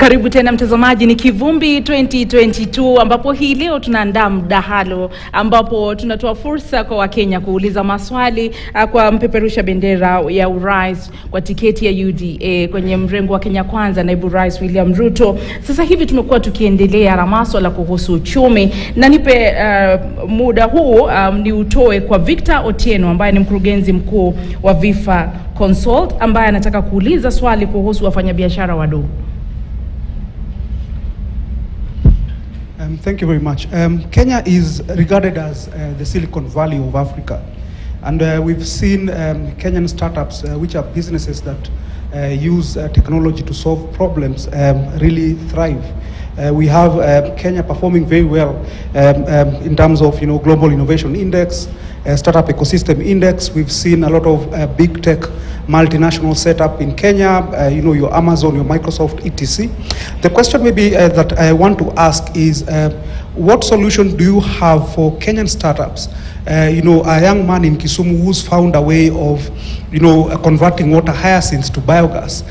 Karibu tena mtazamaji, ni Kivumbi 2022 ambapo hii leo tunaandaa mdahalo ambapo tunatoa fursa kwa Wakenya kuuliza maswali kwa mpeperusha bendera ya urais kwa tiketi ya UDA kwenye mrengo wa Kenya Kwanza, naibu rais William Ruto. Sasa hivi tumekuwa tukiendelea na masuala kuhusu uchumi, na nipe muda huu ni utoe kwa Victor Otieno ambaye ni mkurugenzi mkuu wa Vifa Consult ambaye anataka kuuliza swali kuhusu wafanyabiashara wadogo. Thank you very much. Kenya is regarded as the Silicon Valley of Africa, and we've seen Kenyan startups, which are businesses that use technology to solve problems, really thrive. We have Kenya performing very well in terms of Global Innovation Index, Startup Ecosystem Index. We've seen a lot of big tech multinational setup in Kenya, your Amazon, your Microsoft, etc. The question maybe that I want to ask is, what solution do you have for Kenyan startups? A young man in Kisumu who's found a way of, converting water hyacinths to biogas.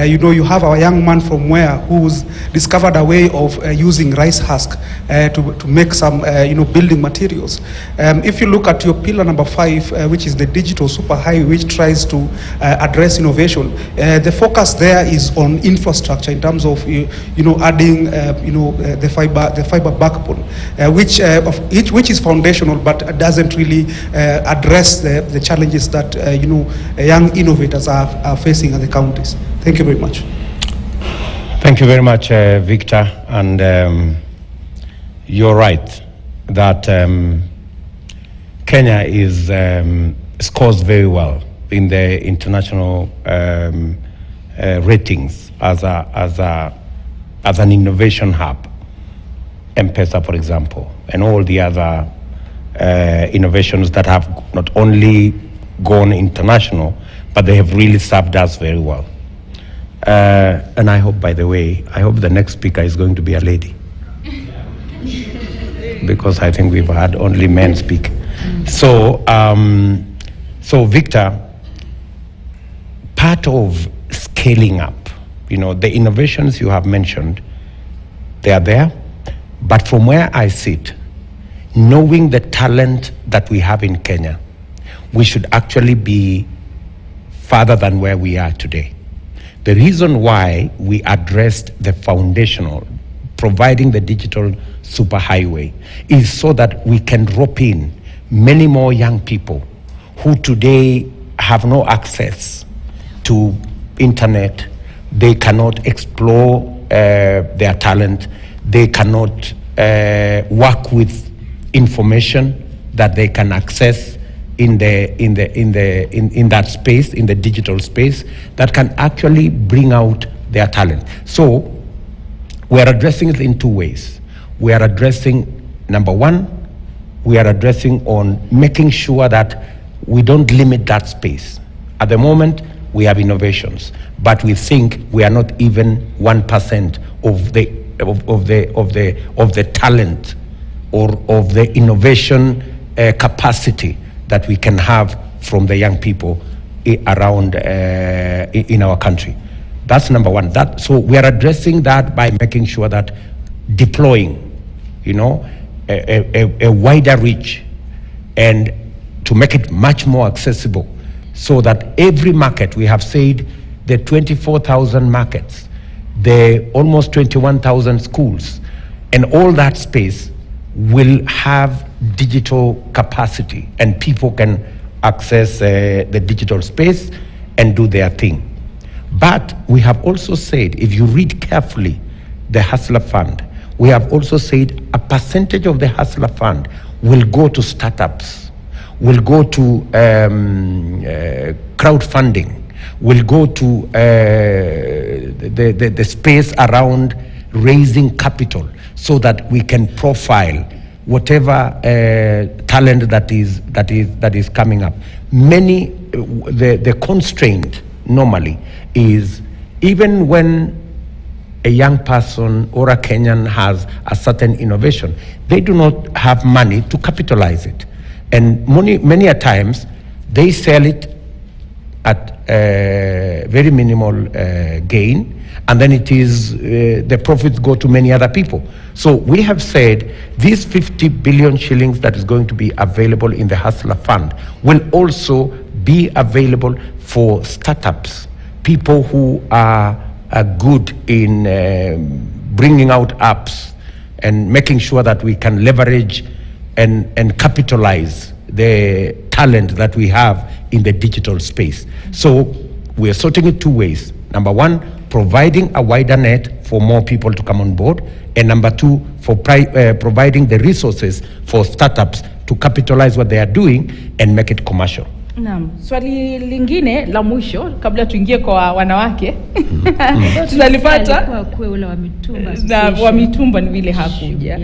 You have a young man from where who's discovered a way of using rice husk to make some, building materials. If you look at your pillar number 5, which is the digital superhighway, which tries to address innovation, the focus there is on infrastructure in terms of, adding, the fiber backbone, which is foundational but doesn't really address the challenges that young innovators are facing in the counties. Thank you very much. Thank you very much, Victor. And you're right that Kenya is scores very well in the international ratings as an innovation hub. M-Pesa, for example, and all the other innovations that have not only gone international, but they have really served us very well. And I hope, by the way, the next speaker is going to be a lady. Because I think we've had only men speak. So, Victor, part of scaling up, the innovations you have mentioned, they are there. But from where I sit, knowing the talent that we have in Kenya, we should actually be further than where we are today. The reason why we addressed the foundational, providing the digital superhighway, is so that we can rope in many more young people who today have no access to internet. They cannot explore their talent. They cannot work with information that they can access in that space, in the digital space, that can actually bring out their talent. So we are addressing it in two ways. We are addressing, number one, we are addressing on making sure that we don't limit that space. At the moment, we have innovations, but we think we are not even 1% of the talent or of the innovation capacity that we can have from the young people around in our country. That's number one. So we are addressing that by making sure that deploying, a wider reach, and to make it much more accessible, so that every market, we have said the 24,000 markets, the almost 21,000 schools, and all that space will have digital capacity, and people can access the digital space and do their thing. But we have also said, if you read carefully the Hustler Fund, we have also said a percentage of the Hustler Fund will go to startups, will go to crowdfunding, will go to the space around raising capital, so that we can profile whatever talent that is coming up. The constraint normally is, even when a young person or a Kenyan has a certain innovation, they do not have money to capitalize it, and many a times they sell it at very minimal gain, and then it is the profits go to many other people. So we have said these 50 billion shillings that is going to be available in the Hustler Fund will also be available for startups, people who are good in bringing out apps and making sure that we can leverage and capitalize the talent that we have in the digital space. So we are sorting it two ways. Number one, providing a wider net for more people to come on board, and number two, for providing the resources for startups to capitalize what they are doing and make it commercial. Naam, swali lingine la mwisho kabla tuingie kwa wanawake tunalipata na wa mitumba ni vile hakuja.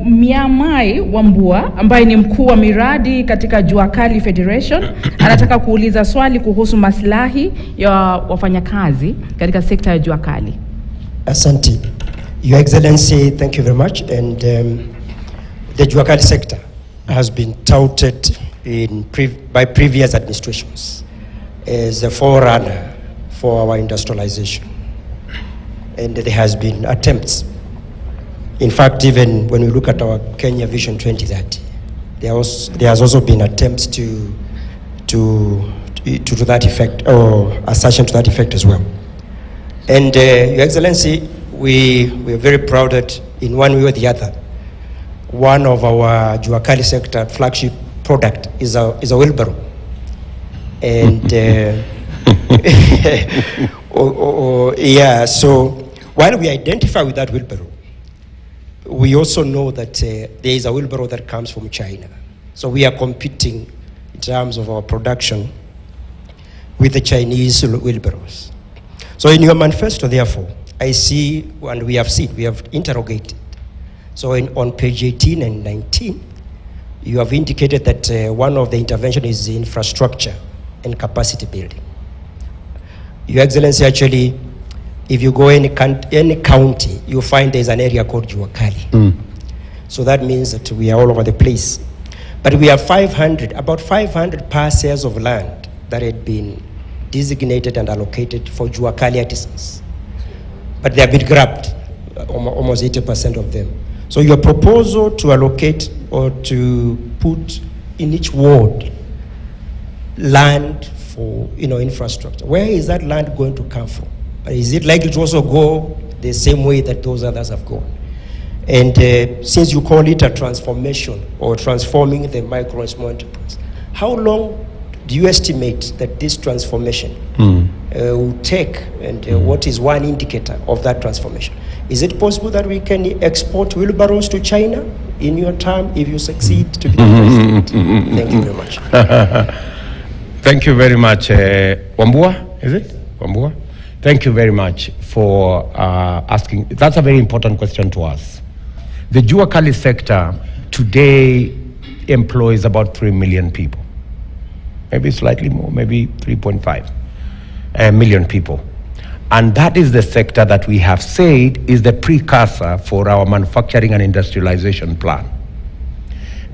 Miamai Wambua ambaye ni mkuu wa miradi katika Jua Kali Federation anataka kuuliza swali kuhusu maslahi ya wafanyakazi katika sekta ya Jua Kali. Asante. Your Excellency, thank you very much. And the Jua Kali sector has been touted by previous administrations as a forerunner for our industrialization. And there has been attempts. In fact, even when we look at our Kenya Vision 2030, there has also been attempts to that effect, or assertion to that effect as well. And Your Excellency, we are very proud that in one way or the other, one of our Jua Kali sector flagship product is a wheelbarrow. And yeah, so while we identify with that wheelbarrow, we also know that there is a wheelbarrow that comes from China. So we are competing in terms of our production with the Chinese wheelbarrows. So in your manifesto, therefore, I see, and we have interrogated. So on page 18 and 19, you have indicated that one of the intervention is infrastructure and capacity building. Your Excellency, actually, if you go any county, you find there's an area called Jua Kali. So that means that we are all over the place. But we have about 500 parcels of land that had been designated and allocated for Jua Kali artisans. But they have been grabbed, almost 80% of them. So your proposal to allocate or to put in each ward land for infrastructure, where is that land going to come from? Is it likely to also go the same way that those others have gone? And since you call it a transformation or transforming the micro and small enterprise, how long do you estimate that this transformation will take, and what is one indicator of that transformation? Is it possible that we can export wheelbarrows to China in your term if you succeed to be the president? Thank you very much. Thank you very much, Wambua, is it? Wambua? Thank you very much for asking. That's a very important question to us. The Jua Kali sector today employs about 3 million people. Maybe slightly more, maybe 3.5 million people. And that is the sector that we have said is the precursor for our manufacturing and industrialization plan.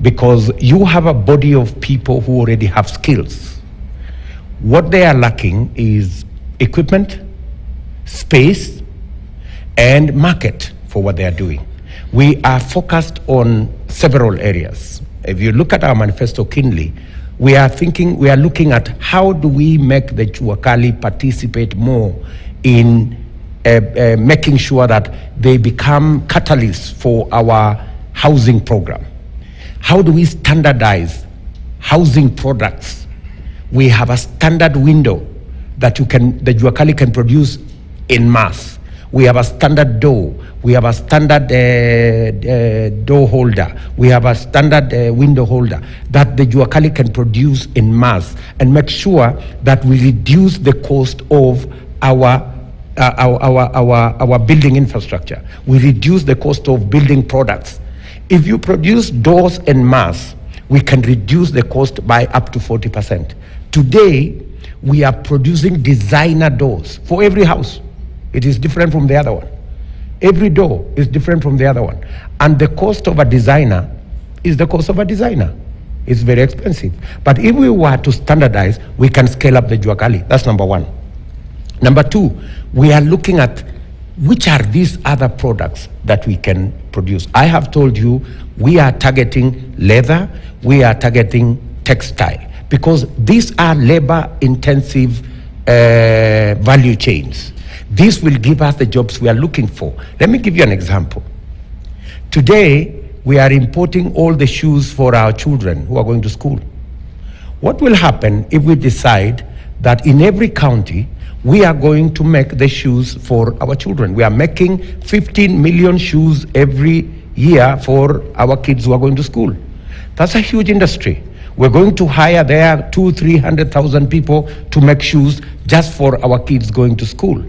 Because you have a body of people who already have skills. What they are lacking is equipment, space, and market for what they are doing. We are focused on several areas. If you look at our manifesto keenly, we are looking at how do we make the Jua Kali participate more in making sure that they become catalysts for our housing program. How do we standardize housing products? We have a standard window that the Jua Kali can produce in mass. We have a standard door. We have a standard door holder. We have a standard window holder that the Jua Kali can produce in mass, and make sure that we reduce the cost of our building infrastructure. We reduce the cost of building products. If you produce doors en mass, we can reduce the cost by up to 40%. Today, we are producing designer doors for every house. It is different from the other one. Every door is different from the other one. And the cost of a designer is the cost of a designer. It's very expensive. But if we were to standardize, we can scale up the jua kali. That's number one. Number two, we are looking at which are these other products that we can produce. I have told you we are targeting leather, we are targeting textile, because these are labor-intensive value chains. This will give us the jobs we are looking for. Let me give you an example. Today, we are importing all the shoes for our children who are going to school. What will happen if we decide that in every county, we are going to make the shoes for our children? We are making 15 million shoes every year for our kids who are going to school. That's a huge industry. We're going to hire there 200,000-300,000 people to make shoes just for our kids going to school.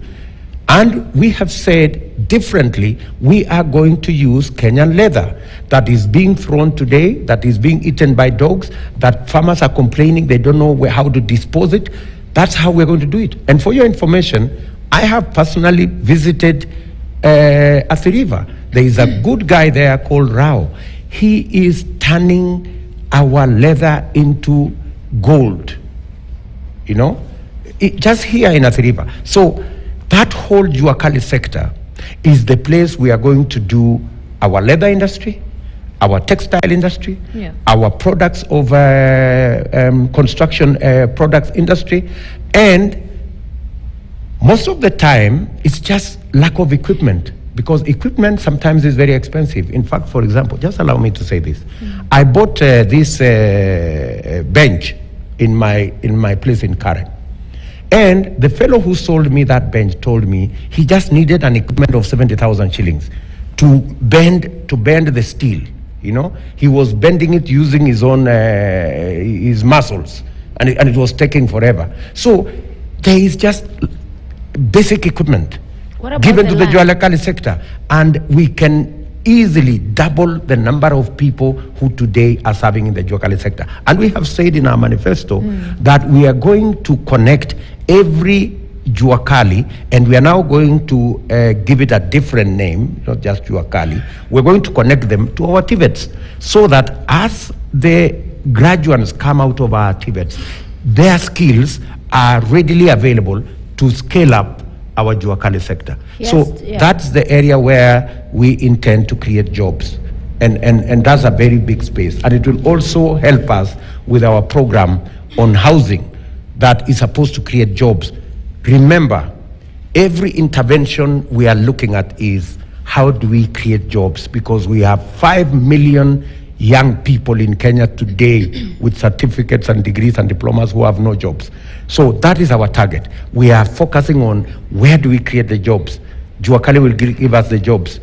And we have said differently, we are going to use Kenyan leather that is being thrown today, that is being eaten by dogs, that farmers are complaining they don't know how to dispose it. That's how we're going to do it. And for your information, I have personally visited Athi River. There is a good guy there called Rao. He is turning our leather into gold, you know, just here in Athi River. So that whole jua kali sector is the place we are going to do our leather industry, our textile industry, our products of construction products industry, and most of the time it's just lack of equipment, because equipment sometimes is very expensive. In fact, for example, just allow me to say this. I bought this bench in my place in Karen. And the fellow who sold me that bench told me he just needed an equipment of 70,000 shillings to bend the steel. You know, he was bending it using his own his muscles, and it was taking forever. So there is just basic equipment given to the jua kali sector, and we can easily double the number of people who today are serving in the jua kali sector. And we have said in our manifesto that we are going to connect every jua kali, and we are now going to give it a different name, not just jua kali. We're going to connect them to our TVETs, so that as the graduates come out of our TVETs, their skills are readily available to scale up our jua kali sector. So that's the area where we intend to create jobs, and that's a very big space. And it will also help us with our program on housing that is supposed to create jobs. Remember, every intervention we are looking at is how do we create jobs, because we have 5 million young people in Kenya today with certificates and degrees and diplomas who have no jobs. So that is our target. We are focusing on where do we create the jobs. Jua kali will give us the jobs.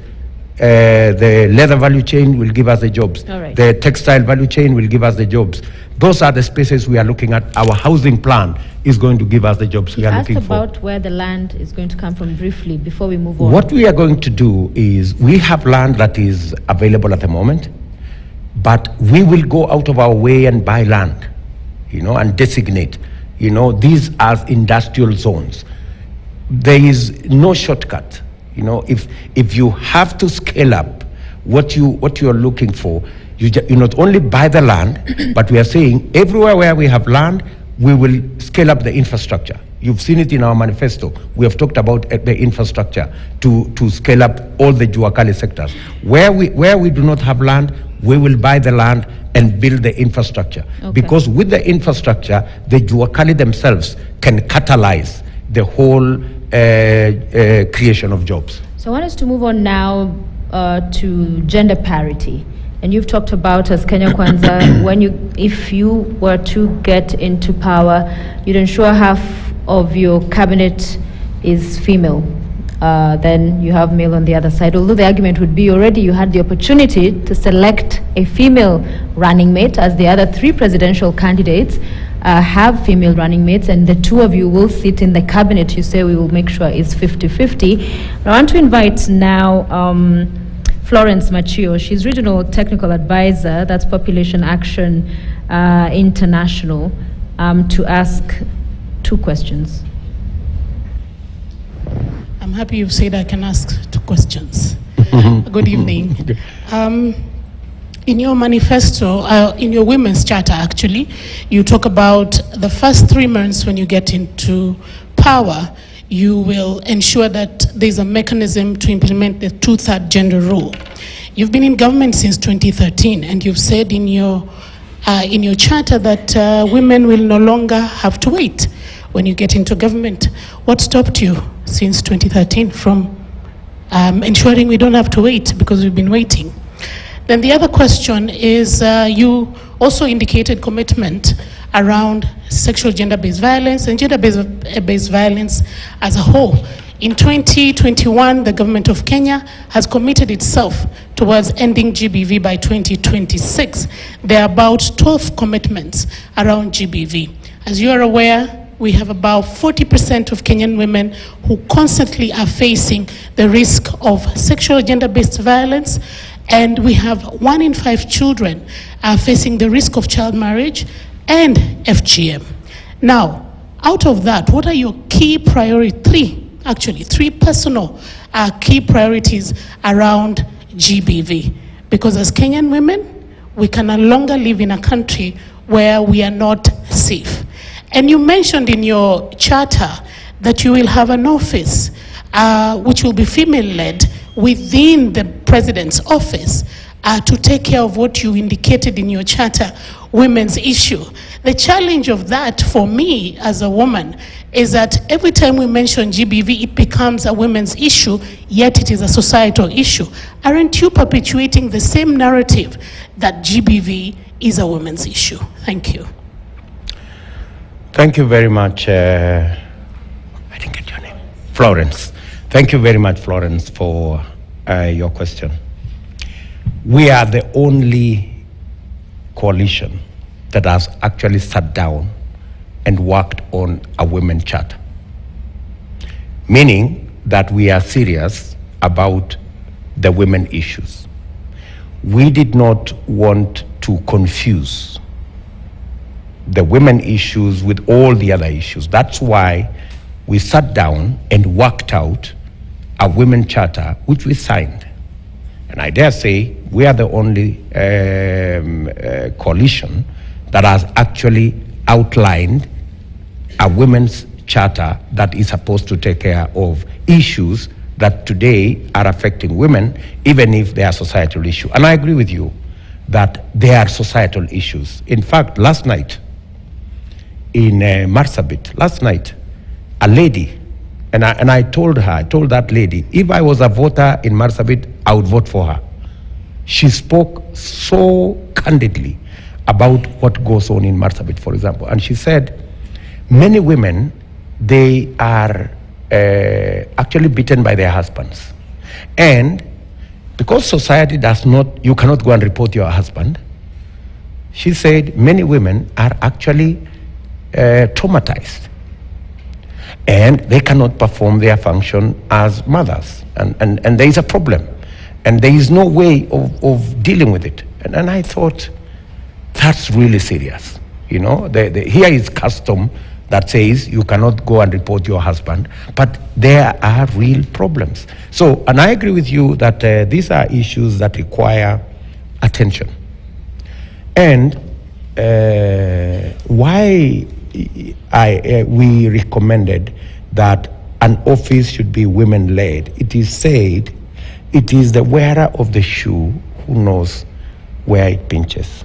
The leather value chain will give us the jobs. The textile value chain will give us the jobs. Those are the spaces we are looking at. Our housing plan is going to give us the jobs we are looking for. Ask about where the land is going to come from briefly before we move on. What we are going to do is, we have land that is available at the moment, but we will go out of our way and buy land, you know, and designate, you know, these as industrial zones. There is no shortcut. You know, if you have to scale up what you are looking for, you not only buy the land, but we are saying everywhere where we have land, we will scale up the infrastructure. You've seen it in our manifesto. We have talked about the infrastructure to scale up all the jua kali sectors. Where we do not have land, we will buy the land and build the infrastructure. Because with the infrastructure, the jua kali themselves can catalyze the whole creation of jobs. So I want us to move on now to gender parity. And you've talked about, as Kenya Kwanza, if you were to get into power, you'd ensure half of your cabinet is female. Then you have male on the other side. Although the argument would be already you had the opportunity to select a female running mate, as the other 3 presidential candidates have female running mates, and the 2 of you will sit in the cabinet. You say we will make sure it's 50-50. I want to invite now Florence Machio. She's Regional Technical Advisor, that's Population Action International, to ask 2 questions. I'm happy you've said I can ask 2 questions. Good evening. In your manifesto, in your women's charter actually, you talk about the first 3 months when you get into power, you will ensure that there's a mechanism to implement the 2/3 gender rule. You've been in government since 2013, and you've said in your charter that women will no longer have to wait when you get into government. What stopped you since 2013 from ensuring we don't have to wait, because we've been waiting? Then the other question is, you also indicated commitment around sexual gender-based violence and gender-based violence as a whole. In 2021, the government of Kenya has committed itself towards ending GBV by 2026. There are about 12 commitments around GBV. As you are aware, we have about 40% of Kenyan women who constantly are facing the risk of sexual gender-based violence, and we have 1 in 5 children facing the risk of child marriage and FGM. Now, out of that, what are your key priority, three personal key priorities around GBV? Because as Kenyan women, we can no longer live in a country where we are not safe. And you mentioned in your charter that you will have an office which will be female-led within the president's office to take care of what you indicated in your charter, women's issue. The challenge of that for me as a woman is that every time we mention GBV, it becomes a women's issue, yet it is a societal issue. Aren't you perpetuating the same narrative that GBV is a women's issue? Thank you. Thank you very much. I didn't get your name. Florence. Thank you very much, Florence, for your question. We are the only coalition that has actually sat down and worked on a women's charter, meaning that we are serious about the women issues. We did not want to confuse the women issues with all the other issues. That's why we sat down and worked out a women charter, which we signed. And I dare say we are the only coalition that has actually outlined a women's charter that is supposed to take care of issues that today are affecting women, even if they are societal issues. And I agree with you that they are societal issues. In fact, last night in Marsabit, a lady, and I told that lady, if I was a voter in Marsabit, I would vote for her. She spoke so candidly about what goes on in Marsabit, for example. And she said, many women, they are actually beaten by their husbands. And because society does not, you cannot go and report your husband, she said many women are actually traumatized. And they cannot perform their function as mothers. And there is a problem. And there is no way of dealing with it. And I thought, that's really serious. You know, here is custom that says you cannot go and report your husband, but there are real problems. So, and I agree with you that these are issues that require attention. And why we recommended that an office should be women-led, it is said it is the wearer of the shoe who knows where it pinches.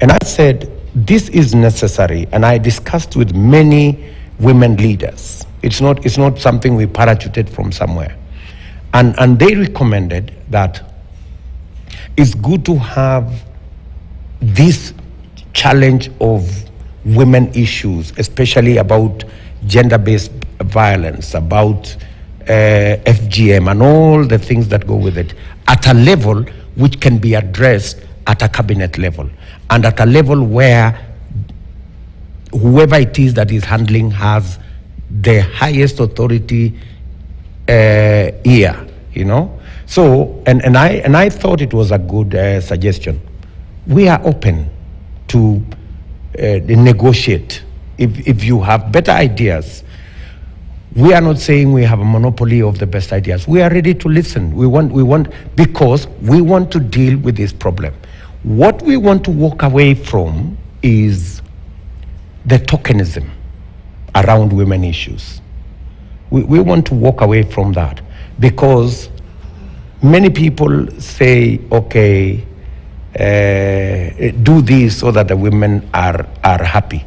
And I said, this is necessary, and I discussed with many women leaders. It's not something we parachuted from somewhere. And they recommended that it's good to have this challenge of women issues, especially about gender-based violence, about FGM and all the things that go with it, at a level which can be addressed at a cabinet level, and at a level where whoever it is that is handling has the highest authority here, you know. So, and I thought it was a good suggestion. We are open to negotiate if you have better ideas. We are not saying we have a monopoly of the best ideas. We are ready to listen. We want because we want to deal with this problem. What we want to walk away from is the tokenism around women issues. We want to walk away from that because many people say, okay, do this so that the women are happy.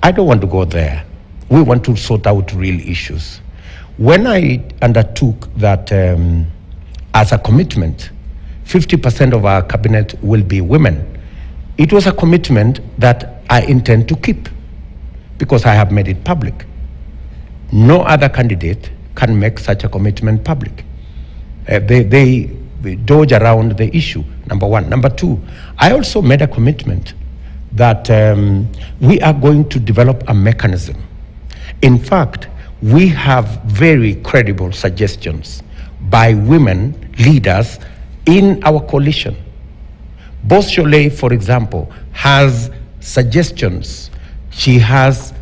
I don't want to go there. We want to sort out real issues. When I undertook that as a commitment, 50% of our cabinet will be women, it was a commitment that I intend to keep because I have made it public. No other candidate can make such a commitment public. They dodge around the issue, number one. Number two, I also made a commitment that we are going to develop a mechanism. In fact, we have very credible suggestions by women leaders in our coalition. Boss Cholet, for example, has suggestions. She has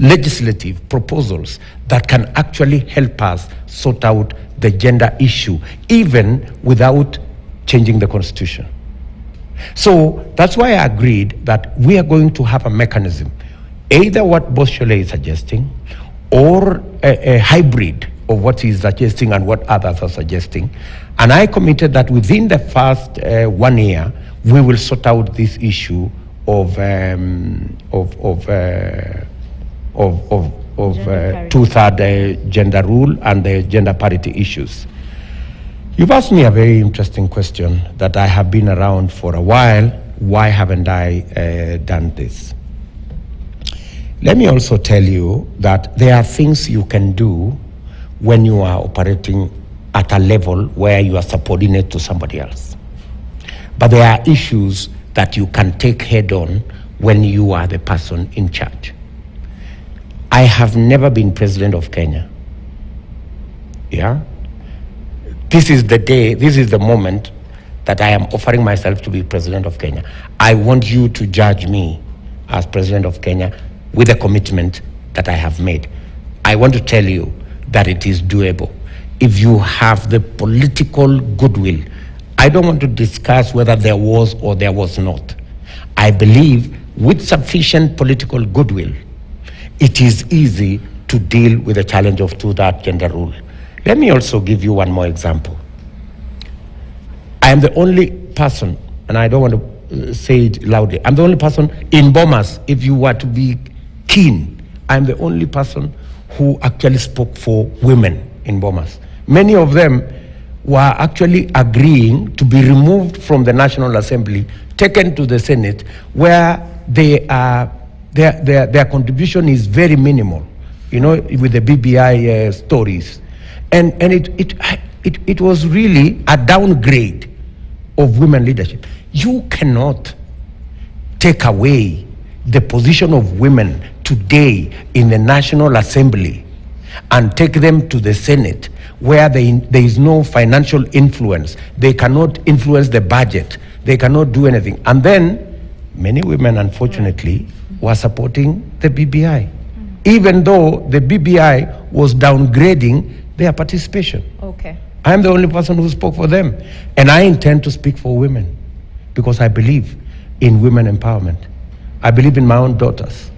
legislative proposals that can actually help us sort out the gender issue, even without changing the constitution. So that's why I agreed that we are going to have a mechanism, either what Boss Cholet is suggesting or a hybrid of what he is suggesting and what others are suggesting. And I committed that within the first 1 year, we will sort out this issue of two-third gender rule and the gender parity issues. You've asked me a very interesting question that I have been around for a while. Why haven't I done this? Let me also tell you that there are things you can do when you are operating at a level where you are subordinate to somebody else. But there are issues that you can take head on when you are the person in charge. I have never been president of Kenya. Yeah? This is the day, this is the moment that I am offering myself to be president of Kenya. I want you to judge me as president of Kenya with a commitment that I have made. I want to tell you that it is doable. If you have the political goodwill, I don't want to discuss whether there was or there was not. I believe with sufficient political goodwill, it is easy to deal with the challenge of two-third gender rule. Let me also give you one more example. I am the only person, and I don't want to say it loudly, I'm the only person in Bomas, if you were to be keen, I'm the only person who actually spoke for women in Bomas. Many of them were actually agreeing to be removed from the National Assembly, taken to the Senate, where they are, their contribution is very minimal, you know, with the BBI stories. And it was really a downgrade of women leadership. You cannot take away the position of women today in the National Assembly and take them to the Senate where there is no financial influence. They cannot influence the budget. They cannot do anything. And then many women, unfortunately, were supporting the BBI, even though the BBI was downgrading their participation. Okay. I am the only person who spoke for them. And I intend to speak for women because I believe in women empowerment. I believe in my own daughters.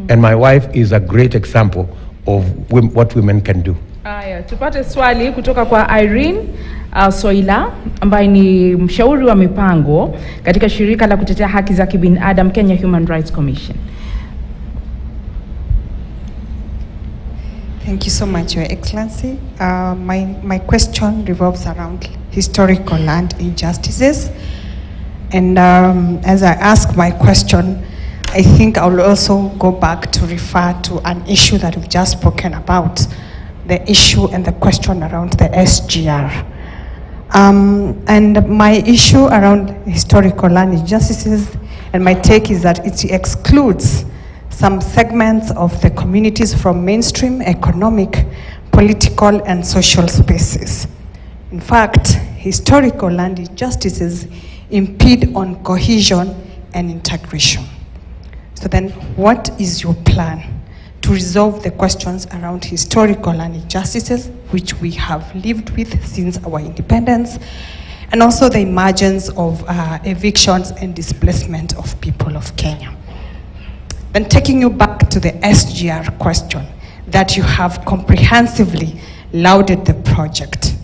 And my wife is a great example of what women can do. Aya, tupate swali kutoka kwa Irene Soila ambaye ni mshauri wa mipango katika shirika la kutetea haki za kibinadamu Kenya Human Rights Commission. Thank you so much, Your Excellency. My question revolves around historical land injustices. And as I ask my question, I think I will also go back to refer to an issue that we've just spoken about, the issue and the question around the SGR. And my issue around historical land injustices, and my take is that it excludes some segments of the communities from mainstream economic, political, and social spaces. In fact, historical land injustices impede on cohesion and integration. So then, what is your plan to resolve the questions around historical land injustices, which we have lived with since our independence, and also the emergence of evictions and displacement of people of Kenya. Then taking you back to the SGR question, that you have comprehensively lauded the project.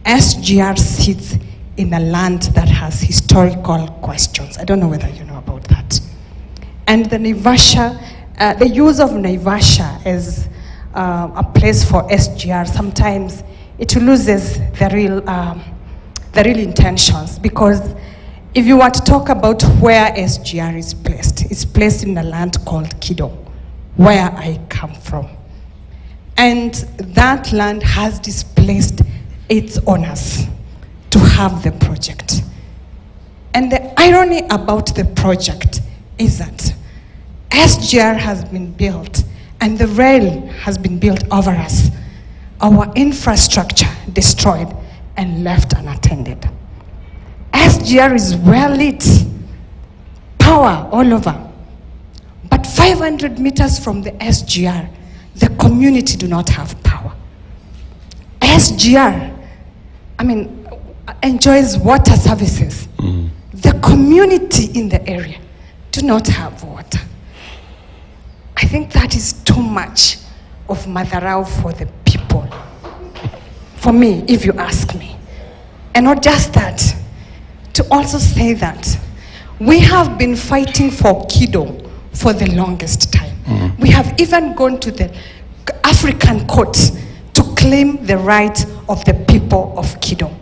SGR sits in a land that has historical questions. I don't know whether you know about that. And the Naivasha, the use of Naivasha as a place for SGR, sometimes it loses the real intentions, because if you want to talk about where SGR is placed, it's placed in a land called Kidong, where I come from. And that land has displaced its owners to have the project. And the irony about the project is that SGR has been built and the rail has been built over us, our infrastructure destroyed and left unattended. SGR is well lit, power all over. But 500 meters from the SGR, the community do not have power. SGR, enjoys water services. The community in the area do not have water. I think that is too much of Matharau for the people. For me, if you ask me. And not just that, to also say that we have been fighting for Kidong for the longest time. We have even gone to the African court to claim the rights of the people of Kidong.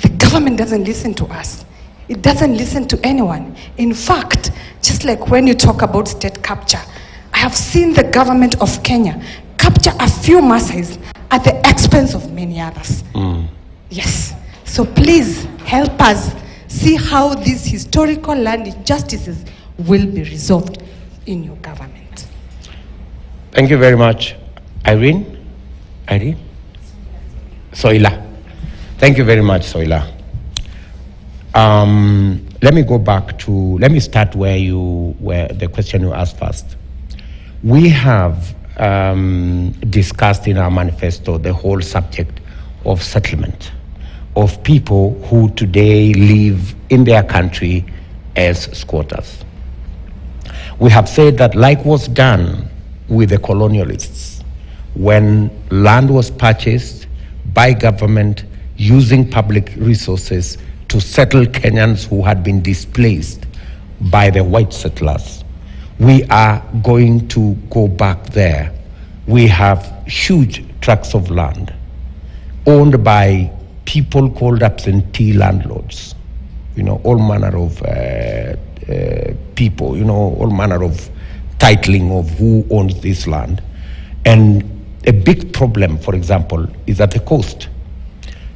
The government doesn't listen to us. It doesn't listen to anyone. In fact, just like when you talk about state capture, I have seen the government of Kenya capture a few Maasais at the expense of many others. Yes. So please help us see how these historical land injustices will be resolved in your government. Thank you very much. Irene? Soila. Thank you very much, Soila. Let me start where the question you asked first. We have discussed in our manifesto the whole subject of settlement, of people who today live in their country as squatters. We have said that, like was done with the colonialists, when land was purchased by government using public resources to settle Kenyans who had been displaced by the white settlers, we are going to go back there. We have huge tracts of land owned by people called absentee landlords, all manner of people, all manner of titling of who owns this land. And a big problem, for example, is at the coast.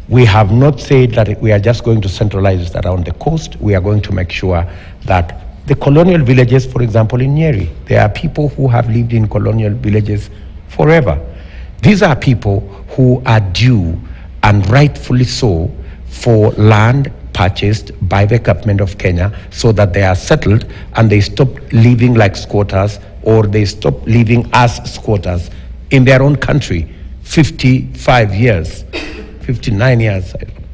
We have not said that we are just going to centralize it around the coast. We are going to make sure that the colonial villages, for example, in Nyeri, there are people who have lived in colonial villages forever. These are people who are due, and rightfully so, for land purchased by the government of Kenya so that they are settled and they stop living like squatters, or they stop living as squatters in their own country 59 years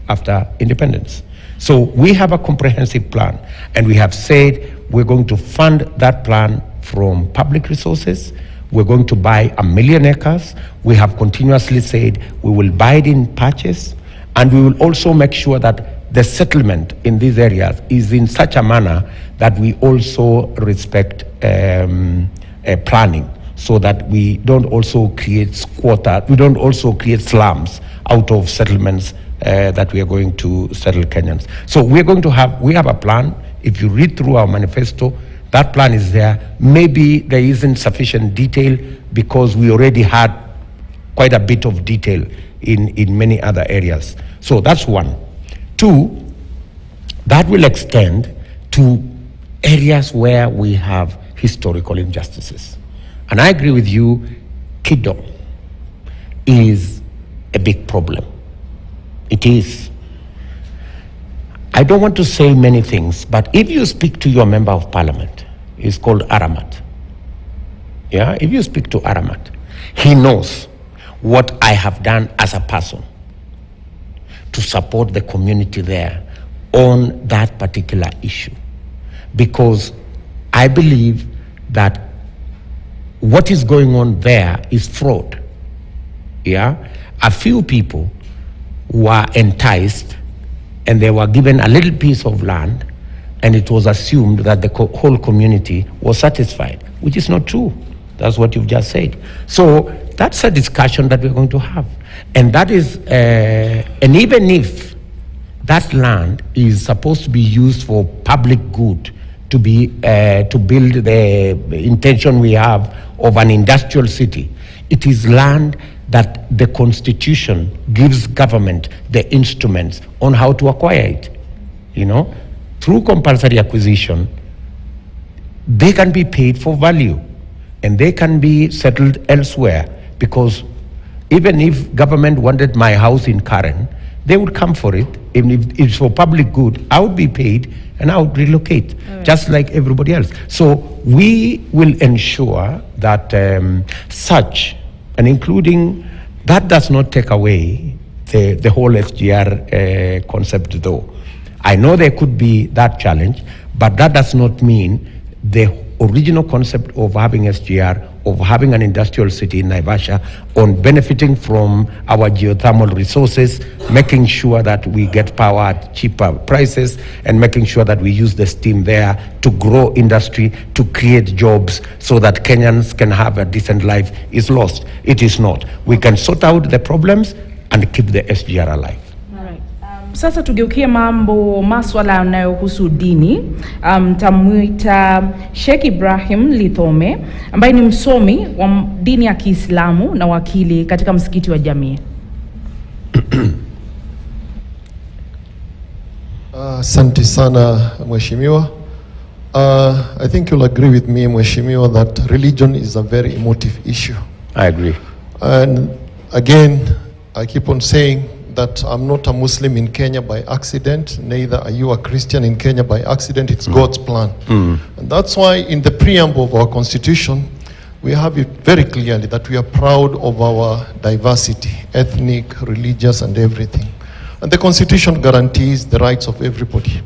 after independence. So we have a comprehensive plan, and we have said we're going to fund that plan from public resources. We're going to buy 1 million acres. We have continuously said we will buy it in purchase, and we will also make sure that the settlement in these areas is in such a manner that we also respect planning, so that we don't also create slums out of settlements that we are going to settle Kenyans. So we have a plan. If you read through our manifesto, that plan is there. Maybe there isn't sufficient detail because we already had quite a bit of detail in many other areas. So that's one. Two, that will extend to areas where we have historical injustices. And I agree with you, Kidong is a big problem. It is. I don't want to say many things, but if you speak to your member of parliament, it's called Aramat. Yeah, if you speak to Aramat, he knows what I have done as a person to support the community there on that particular issue. Because I believe that what is going on there is fraud. Yeah? A few people were enticed and they were given a little piece of land, and it was assumed that the whole community was satisfied, which is not true. That's what you've just said. So that's a discussion that we're going to have. And that is, and even if that land is supposed to be used for public good, to build the intention we have of an industrial city, it is land that the Constitution gives government the instruments on how to acquire it. You know, through compulsory acquisition, they can be paid for value and they can be settled elsewhere, because even if government wanted my house in Karen, they would come for it. Even if it's for public good, I would be paid and I would relocate, just like everybody else. So we will ensure that such, and including, that does not take away the whole SGR concept though. I know there could be that challenge, but that does not mean the original concept of having SGR, of having an industrial city in Naivasha, on benefiting from our geothermal resources, making sure that we get power at cheaper prices, and making sure that we use the steam there to grow industry, to create jobs, so that Kenyans can have a decent life, is lost. It is not. We can sort out the problems and keep the SGR alive. Sasa tugeukie maswala yanayohusu dini. Tamuita Sheikh Ibrahim Lithome ambaye ni msomi wa dini ya Kiislamu na wakili katika msikiti wa Jamii. Asante sana Mheshimiwa. I think you'll agree with me, Mheshimiwa, that religion is a very emotive issue. I agree. And again, I keep on saying that I'm not a Muslim in Kenya by accident, neither are you a Christian in Kenya by accident. It's God's plan. And that's why in the preamble of our constitution, we have it very clearly that we are proud of our diversity, ethnic, religious, and everything. And the constitution guarantees the rights of everybody.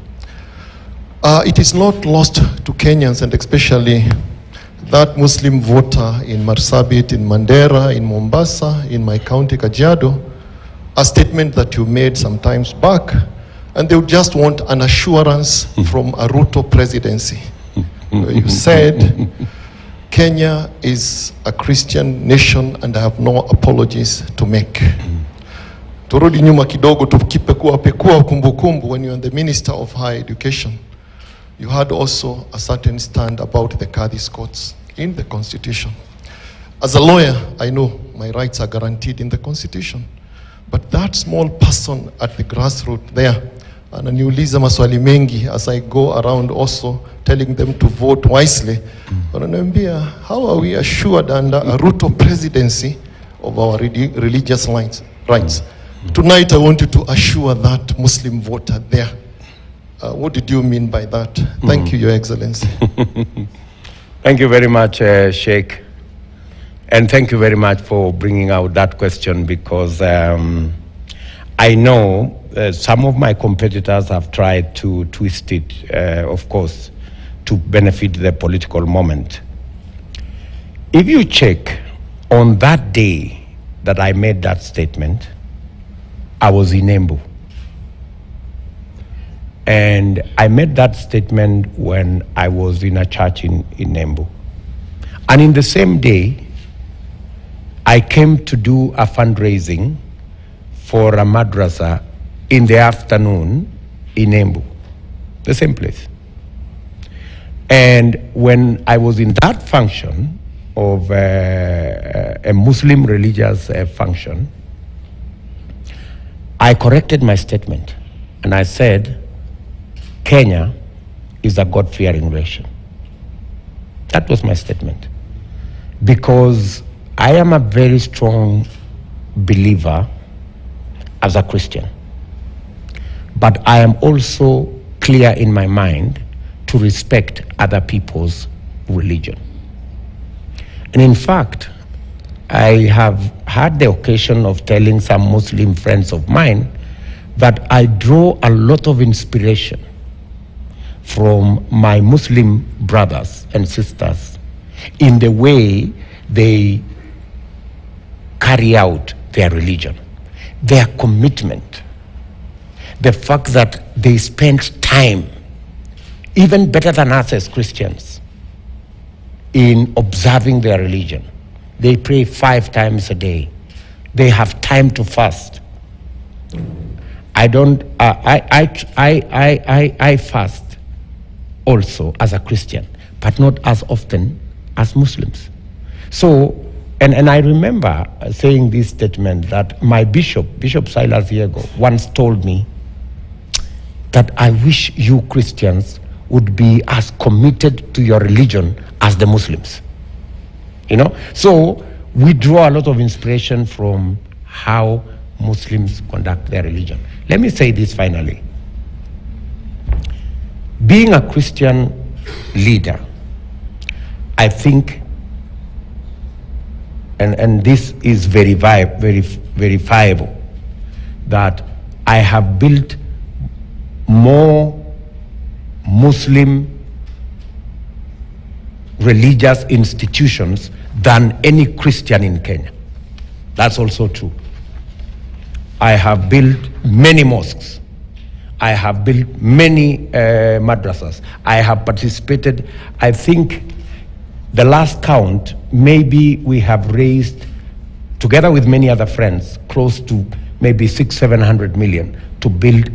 It is not lost to Kenyans, and especially that Muslim voter in Marsabit, in Mandera, in Mombasa, in my county, Kajiado, a statement that you made some times back, and they would just want an assurance from a Ruto presidency. You said, Kenya is a Christian nation and I have no apologies to make. Turudi nyuma kidogo tukipekua kumbukumbu, when you were the Minister of Higher Education, you had also a certain stand about the Kadhi's courts in the Constitution. As a lawyer, I know my rights are guaranteed in the Constitution. But that small person at the grassroots there, ananiuliza maswali mengi as I go around also telling them to vote wisely. Wananiambia, how are we assured under a Ruto presidency of our religious rights? Tonight I want you to assure that Muslim voter there. What did you mean by that? Thank you, Your Excellency. Thank you very much, Sheikh. And thank you very much for bringing out that question, because I know some of my competitors have tried to twist it, of course, to benefit the political moment. If you check on that day that I made that statement, I was in Embu. And I made that statement when I was in a church in Embu. And in the same day, I came to do a fundraising for a madrasa in the afternoon in Embu, the same place. And when I was in that function of a Muslim religious function, I corrected my statement and I said, Kenya is a God-fearing nation. That was my statement. Because I am a very strong believer as a Christian. But I am also clear in my mind to respect other people's religion. And in fact, I have had the occasion of telling some Muslim friends of mine that I draw a lot of inspiration from my Muslim brothers and sisters in the way they carry out their religion, their commitment, the fact that they spend time, even better than us as Christians, in observing their religion. They pray 5 times a day. They have time to fast. I fast also as a Christian, but not as often as Muslims. So, and I remember saying this statement that my Bishop Silas Diego, once told me that I wish you Christians would be as committed to your religion as the Muslims. You know? So we draw a lot of inspiration from how Muslims conduct their religion. Let me say this finally. Being a Christian leader, I think, and this is verifiable, that I have built more Muslim religious institutions than any Christian in Kenya. That's also true. I have built many mosques. I have built many madrasas. I have participated, I think the last count, maybe we have raised, together with many other friends, close to maybe 600-700 million to build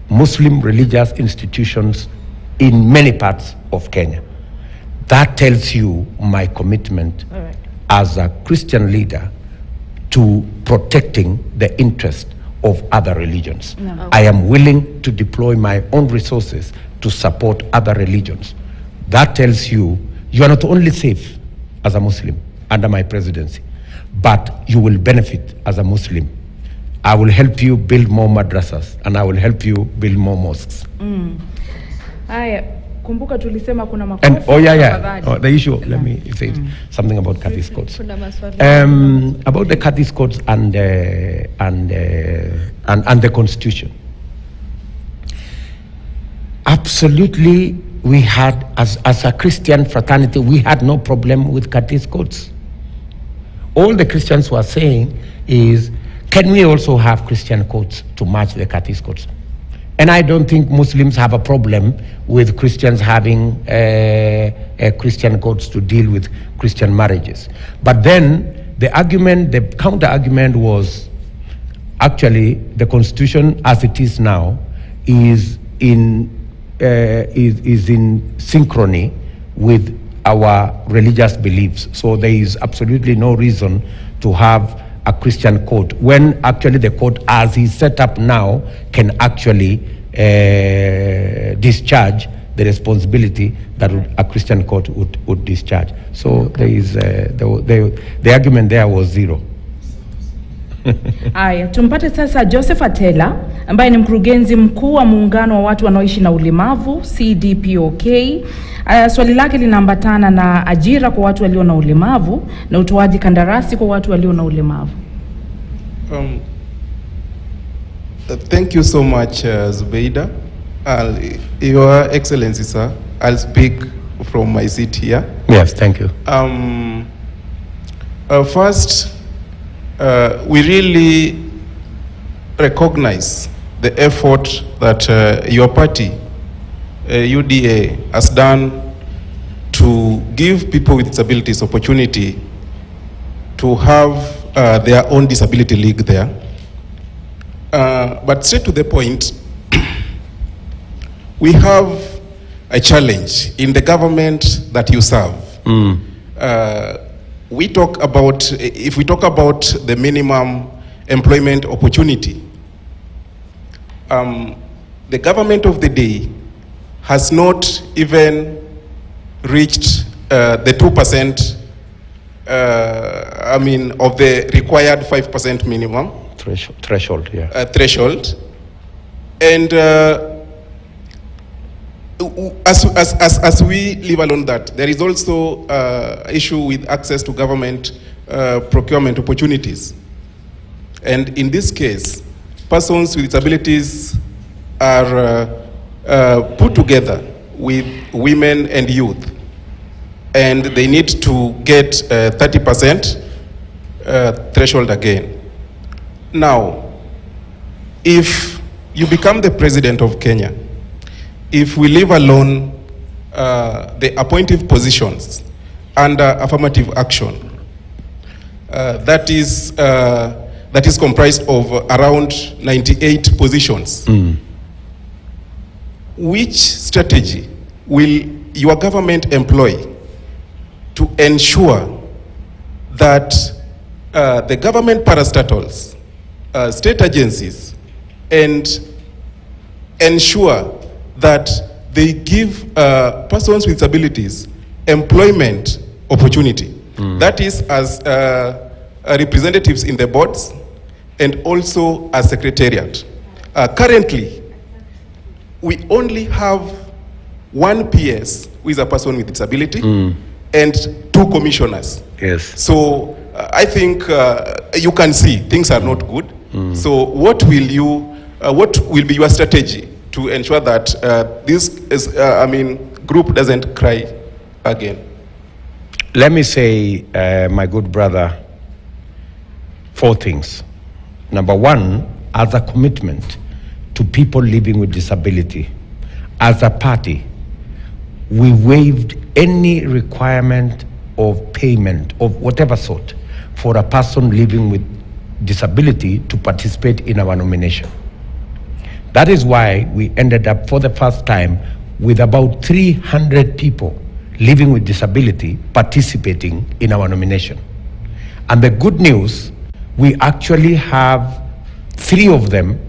Muslim religious institutions in many parts of Kenya. That tells you my commitment as a Christian leader to protecting the interest of other religions. No. I am willing to deploy my own resources to support other religions. That tells you you are not only safe as a Muslim under my presidency, but you will benefit as a Muslim. I will help you build more madrasas and I will help you build more mosques. Kumbuka tulisema kuna makofi. And the issue, let me say something about Catholic codes. About the Catholic codes and the Constitution. Absolutely, we had, as a Christian fraternity, we had no problem with Catholic codes. All the Christians were saying is, can we also have Christian codes to match the Catholic codes? And I don't think Muslims have a problem with Christians having Christian codes to deal with Christian marriages. But then the counter argument was, actually the Constitution as it is now is in synchrony with our religious beliefs. So there is absolutely no reason to have a Christian court, when actually the court as is set up now can actually discharge the responsibility that a Christian court would discharge. So there is the argument there was zero. Aya, tumpate sasa Joseph Atela ambaye ni mkurugenzi mkuu wa muungano wa watu wanaoishi na ulemavu CDPOK. Swali lake linaambatana na ajira kwa watu walio na ulemavu na utoaji kandarasi kwa watu walio na ulemavu. Thank you so much, Zubeida. Your Excellency, sir, I'll speak from my seat here. Yes, thank you. First, we really recognize the effort that your party, UDA, has done to give people with disabilities opportunity to have their own disability league there. But straight to the point, we have a challenge in the government that you serve. We talk about, if we talk about the minimum employment opportunity, the government of the day has not even reached the 2%, of the required 5% minimum. Threshold, yeah. Threshold. And as we leave alone that, there is also issue with access to government procurement opportunities. And in this case, persons with disabilities are put together with women and youth, and they need to get 30% threshold again. Now, if you become the president of Kenya, if we leave alone the appointive positions under affirmative action, that is comprised of around 98 positions. Which strategy will your government employ to ensure that the government parastatals, state agencies, and ensure that they give persons with disabilities employment opportunity? That is as representatives in the boards and also as secretariat. Currently, we only have one PS who is a person with disability and 2 commissioners. Yes. So I think you can see things are not good. So what will be your strategy to ensure that this is, group doesn't cry again? Let me say, my good brother, 4 things. Number 1, as a commitment to people living with disability, as a party, we waived any requirement of payment of whatever sort for a person living with disability to participate in our nomination. That is why we ended up for the first time with about 300 people living with disability participating in our nomination. And the good news, we actually have 3 of them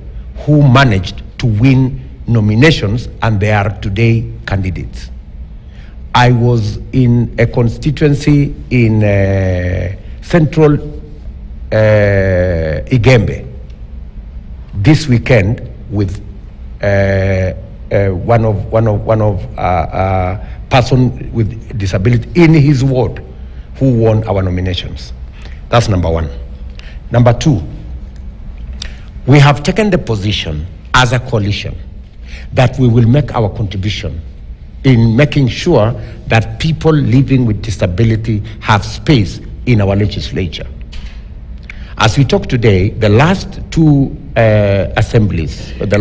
who managed to win nominations, and they are today candidates. I was in a constituency in central Igembe this weekend with one of person with disability in his ward who won our nominations. That's number 1. Number 2, we have taken the position as a coalition that we will make our contribution in making sure that people living with disability have space in our legislature. As we talk today, the last 2 assemblies, in the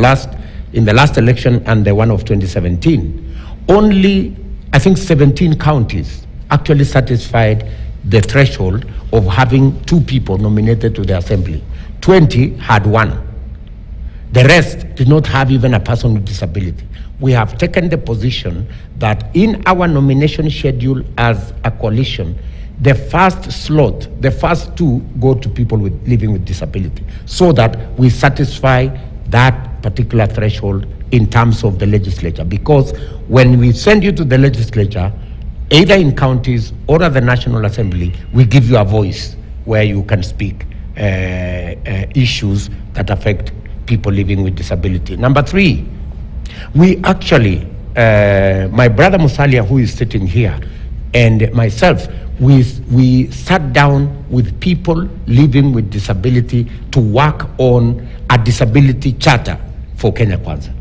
last election and the one of 2017, only, I think, 17 counties actually satisfied the threshold of having 2 people nominated to the assembly. 20 had 1. The rest did not have even a person with disability. We have taken the position that in our nomination schedule as a coalition, the first slot, the first 2 go to people living with disability, so that we satisfy that particular threshold in terms of the legislature. Because when we send you to the legislature, either in counties or at the National Assembly, we give you a voice where you can speak issues that affect people living with disability. Number 3, we actually, my brother Musalia, who is sitting here, and myself, we sat down with people living with disability to work on a disability charter for Kenya Kwanza.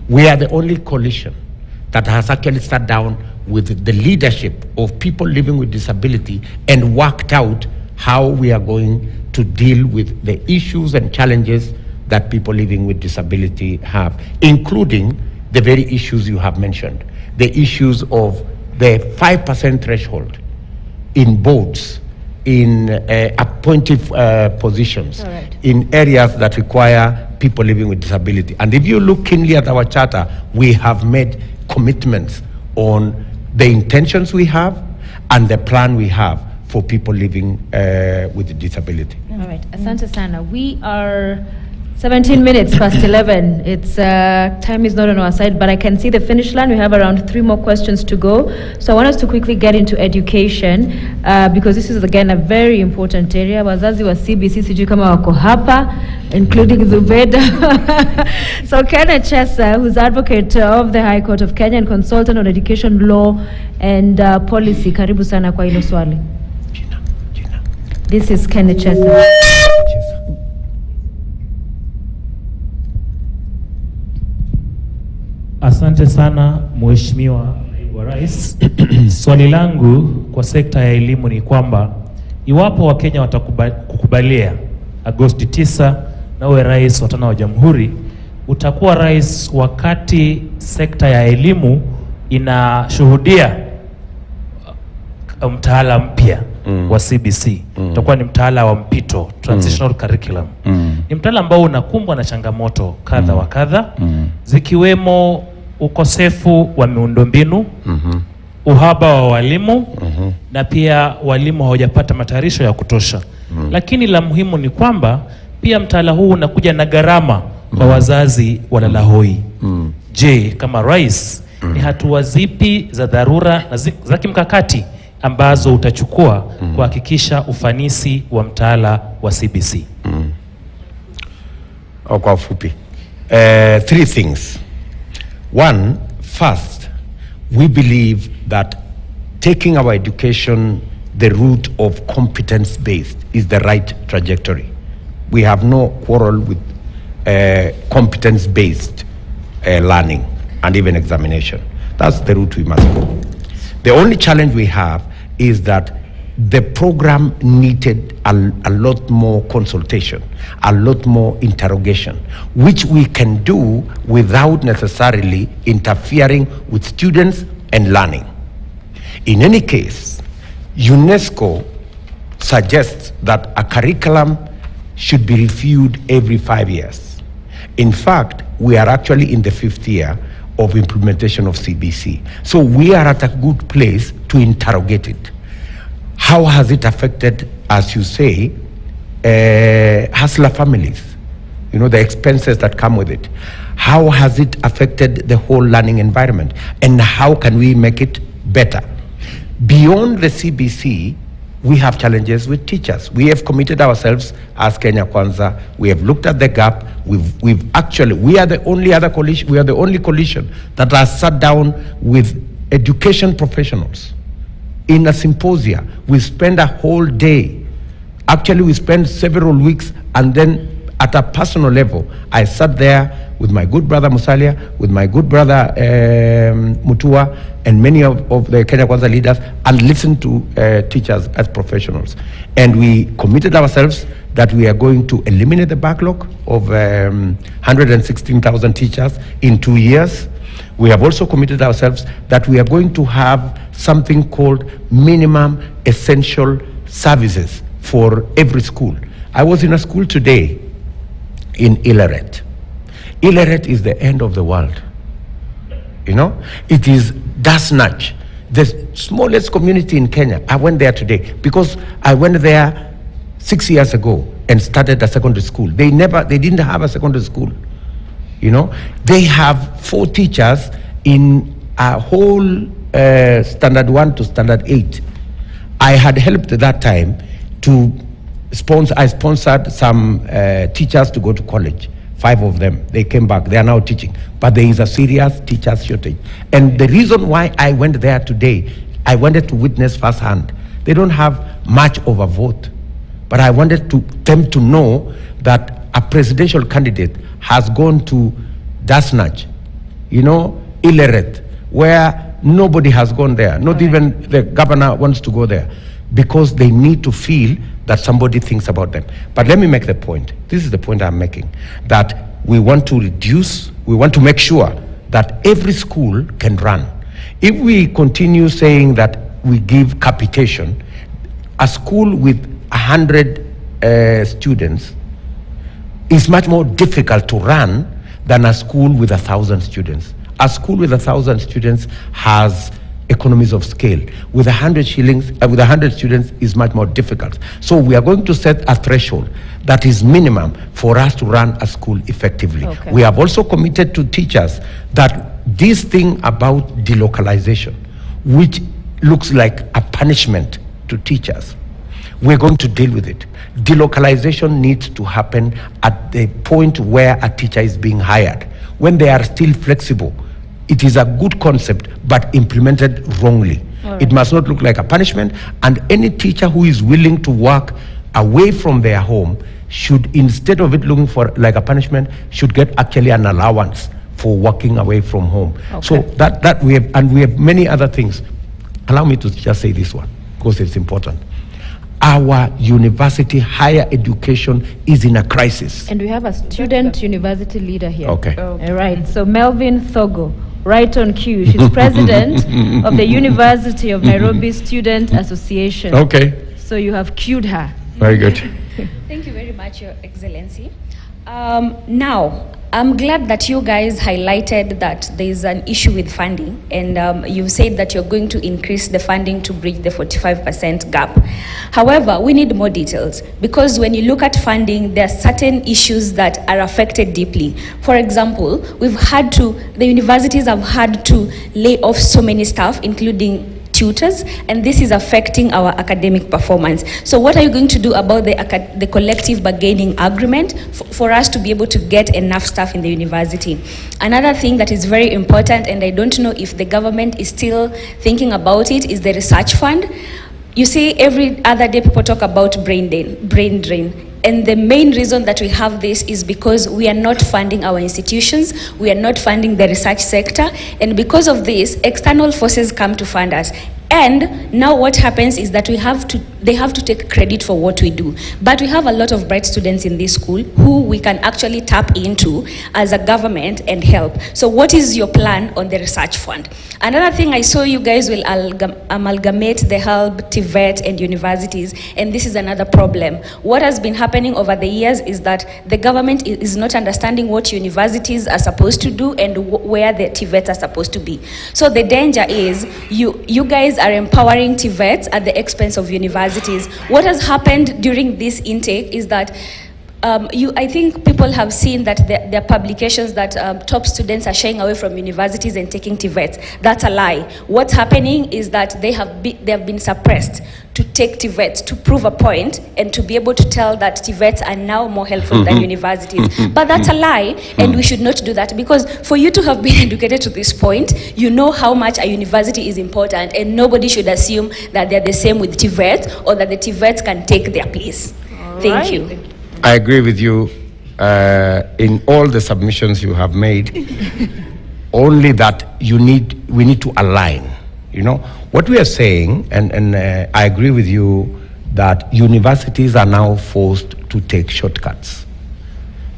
We are the only coalition that has actually sat down with the leadership of people living with disability and worked out how we are going to deal with the issues and challenges that people living with disability have, including the very issues you have mentioned, the issues of the 5% threshold in boards, in appointed positions, in areas that require people living with disability. And if you look keenly at our charter, we have made commitments on the intentions we have and the plan we have for people living with disability. All right, asante sana. We are 17 minutes past 11. It's time is not on our side, but I can see the finish line. We have around 3 more questions to go. So I want us to quickly get into education because this is again a very important area. Wazazi wa CBC sijui kama wako hapa, including Zubeda. So Kenneth Chesa, who's advocate of the High Court of Kenya and consultant on education law and policy. Karibu sana kwa hilo swali. This is Kenneth Chesa. Asante sana Mheshimiwa Naibu wa Rais. Swali langu kwa sekta ya elimu ni kwamba iwapo Wakenya watakukubalia Agosti 9 na uwe rais wa 5 wa Jamhuri, utakuwa rais wakati sekta ya elimu inashuhudia mtaala mpya wa CBC. Utakuwa ni mtaala wa mpito, transitional curriculum. Ni mtaala ambao unakumbwa na changamoto kadha wa kadha, zikiwemo ukosefu wa miundombinu, uhaba wa walimu, na pia walimu hawajapata matayarisho ya kutosha. Lakini la muhimu ni kwamba pia mtaala huu unakuja na gharama kwa wazazi walalahoi. Je, kama rais, ni hatua zipi za dharura na za kimkakati ambazo utachukua kuhakikisha ufanisi wa mtaala wa CBC? Kwa ufupi, 3 things. One, first, we believe that taking our education the route of competence-based is the right trajectory. We have no quarrel with competence-based learning and even examination. That's the route we must go. The only challenge we have is that the program needed a lot more consultation, a lot more interrogation, which we can do without necessarily interfering with students and learning. In any case, UNESCO suggests that a curriculum should be reviewed every 5 years. In fact, we are actually in the 5th year of implementation of CBC. So we are at a good place to interrogate it. How has it affected, as you say, hustler families? You know, the expenses that come with it. How has it affected the whole learning environment? And how can we make it better? Beyond the CBC, we have challenges with teachers. We have committed ourselves as Kenya Kwanza. We have looked at the gap. We are the only coalition that has sat down with education professionals in a symposia. We spend a whole day. Actually, we spend several weeks, and then at a personal level, I sat there with my good brother Musalia, with my good brother Mutua, and many of the Kenya Kwanza leaders, and listened to teachers as professionals. And we committed ourselves that we are going to eliminate the backlog of 116,000 teachers in 2 years. We have also committed ourselves that we are going to have something called minimum essential services for every school. I was in a school today in Ileret. Ileret is the end of the world. You know, it is Dasnach, the smallest community in Kenya. I went there today because I went there 6 years ago and started a secondary school. They didn't have a secondary school. You know, they have 4 teachers in a whole standard 1 to standard 8. I had helped at that time to I sponsored some teachers to go to college. 5 of them, they came back. They are now teaching. But there is a serious teacher shortage. And the reason why I went there today, I wanted to witness firsthand. They don't have much of a vote. But I wanted them to know that a presidential candidate has gone to Dasnach, you know, Ileret, where nobody has gone there. Not even the governor wants to go there, because they need to feel that somebody thinks about them. But let me make the point. This is the point I'm making, that we want to make sure that every school can run. If we continue saying that we give capitation, a school with 100 students is much more difficult to run than a school with 1,000 students. A school with 1,000 students has economies of scale. With 100 students is much more difficult. So we are going to set a threshold that is minimum for us to run a school effectively. Okay. We have also committed to teachers that this thing about delocalization, which looks like a punishment to teachers, we're going to deal with it. Delocalization needs to happen at the point where a teacher is being hired. When they are still flexible, it is a good concept, but implemented wrongly. Right. It must not look like a punishment, and any teacher who is willing to work away from their home should, instead of it looking for like a punishment, should get actually an allowance for working away from home. Okay. So that we have, and we have many other things. Allow me to just say this one, because it's important. Our university higher education is in a crisis. And we have a student university leader here. Okay. All right. So Melvin Thogo, right on cue. She's president of the University of Nairobi Student Association. Okay. So you have cued her. Very good. Thank you very much, Your Excellency. Now, I'm glad that you guys highlighted that there is an issue with funding, and you've said that you're going to increase the funding to bridge the 45% gap. However, we need more details, because when you look at funding, there are certain issues that are affected deeply. For example, the universities have had to lay off so many staff, including tutors, and this is affecting our academic performance. So what are you going to do about the collective bargaining agreement for us to be able to get enough staff in the university? Another thing that is very important, and I don't know if the government is still thinking about it, is the research fund. You see, every other day people talk about brain drain. And the main reason that we have this is because we are not funding our institutions, we are not funding the research sector, and because of this, external forces come to fund us. And now what happens is that they have to take credit for what we do. But we have a lot of bright students in this school who we can actually tap into as a government and help. So what is your plan on the research fund? Another thing, I saw you guys will amalgamate the HELB, TVET, and universities, and this is another problem. What has been happening over the years is that the government is not understanding what universities are supposed to do and where the TVETs are supposed to be. So the danger is you guys are empowering TVETs at the expense of universities. What has happened during this intake is that I think people have seen that there are publications that top students are shying away from universities and taking TVETs. That's a lie. What's happening is that they have been suppressed to take TVETs to prove a point and to be able to tell that TVETs are now more helpful than universities. But that's a lie, and we should not do that, because for you to have been educated to this point, you know how much a university is important, and nobody should assume that they're the same with TVETs or that the TVETs can take their place. Thank you. I agree with you in all the submissions you have made. Only that we need to align. You know what we are saying, and I agree with you that universities are now forced to take shortcuts,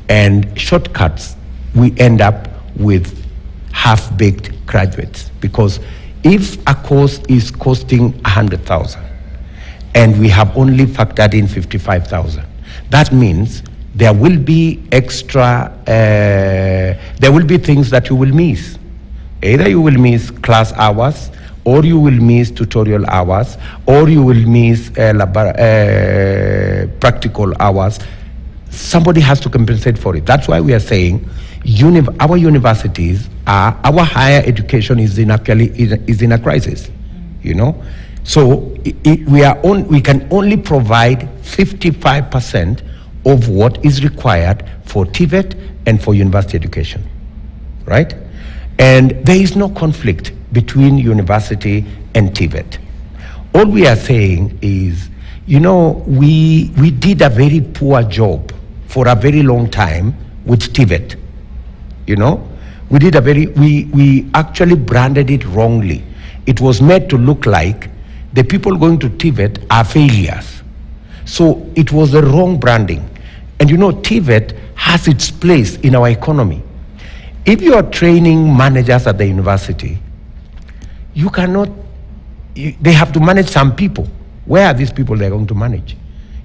and shortcuts we end up with half-baked graduates, because if a course is costing 100,000 and we have only factored in 55,000. That means there will be extra, there will be things that you will miss. Either you will miss class hours, or you will miss tutorial hours, or you will miss practical hours. Somebody has to compensate for it. That's why we are saying our universities, our higher education is in a crisis, you know. So we can only provide 55% of what is required for TVET and for university education, right? And there is no conflict between university and TVET. All we are saying is, you know, we did a very poor job for a very long time with TVET, you know. We actually branded it wrongly. It was made to look like the people going to TVET are failures. So it was the wrong branding. And you know, TVET has its place in our economy. If you are training managers at the university, you cannot, they have to manage some people. Where are these people they're going to manage?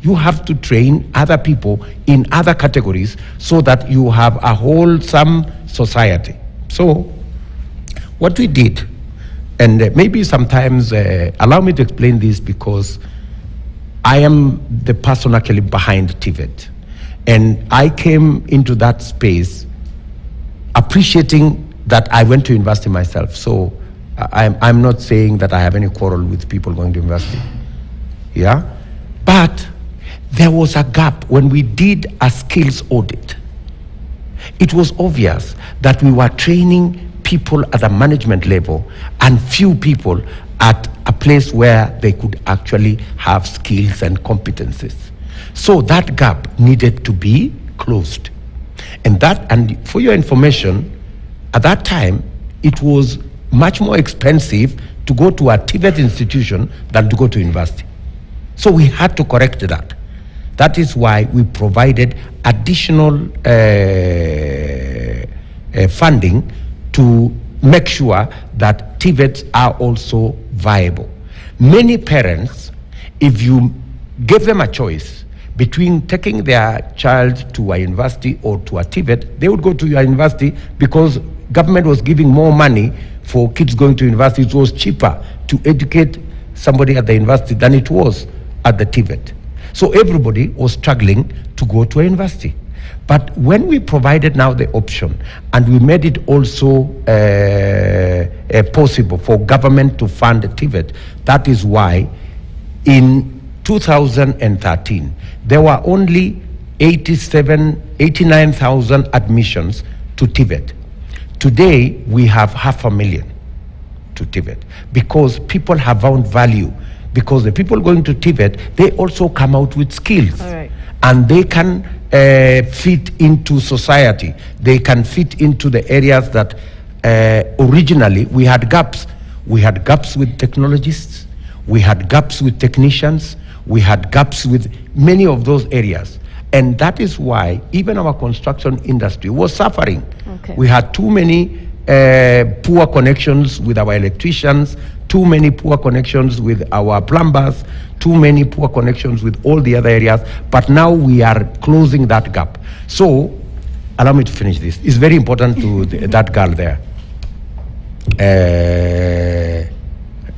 You have to train other people in other categories so that you have a wholesome society. So what we did, and maybe sometimes, allow me to explain this, because I am the person actually behind TVET. And I came into that space appreciating that I went to university myself. So I'm not saying that I have any quarrel with people going to university. Yeah? But there was a gap when we did a skills audit. It was obvious that we were training people at a management level and few people at a place where they could actually have skills and competencies. So that gap needed to be closed. And for your information, At that time, it was much more expensive to go to a TVET institution than to go to university. So we had to correct that. That is why we provided additional funding to make sure that TVETs are also viable. Many parents, if you give them a choice between taking their child to a university or to a TVET, they would go to a university because government was giving more money for kids going to university. It was cheaper to educate somebody at the university than it was at the TVET. So everybody was struggling to go to a university. But when we provided now the option and we made it also possible for government to fund TVET, that is why in 2013, there were only 89,000 admissions to TVET. Today, we have 500,000 to TVET because people have found value. Because the people going to TVET, they also come out with skills. All right. And they can fit into society. They can fit into the areas that originally we had gaps. We had gaps with technologists. We had gaps with technicians. We had gaps with many of those areas. And that is why even our construction industry was suffering. Okay. We had too many poor connections with our electricians, too many poor connections with our plumbers, too many poor connections with all the other areas, but now we are closing that gap. So, allow me to finish this. It's very important to that girl there.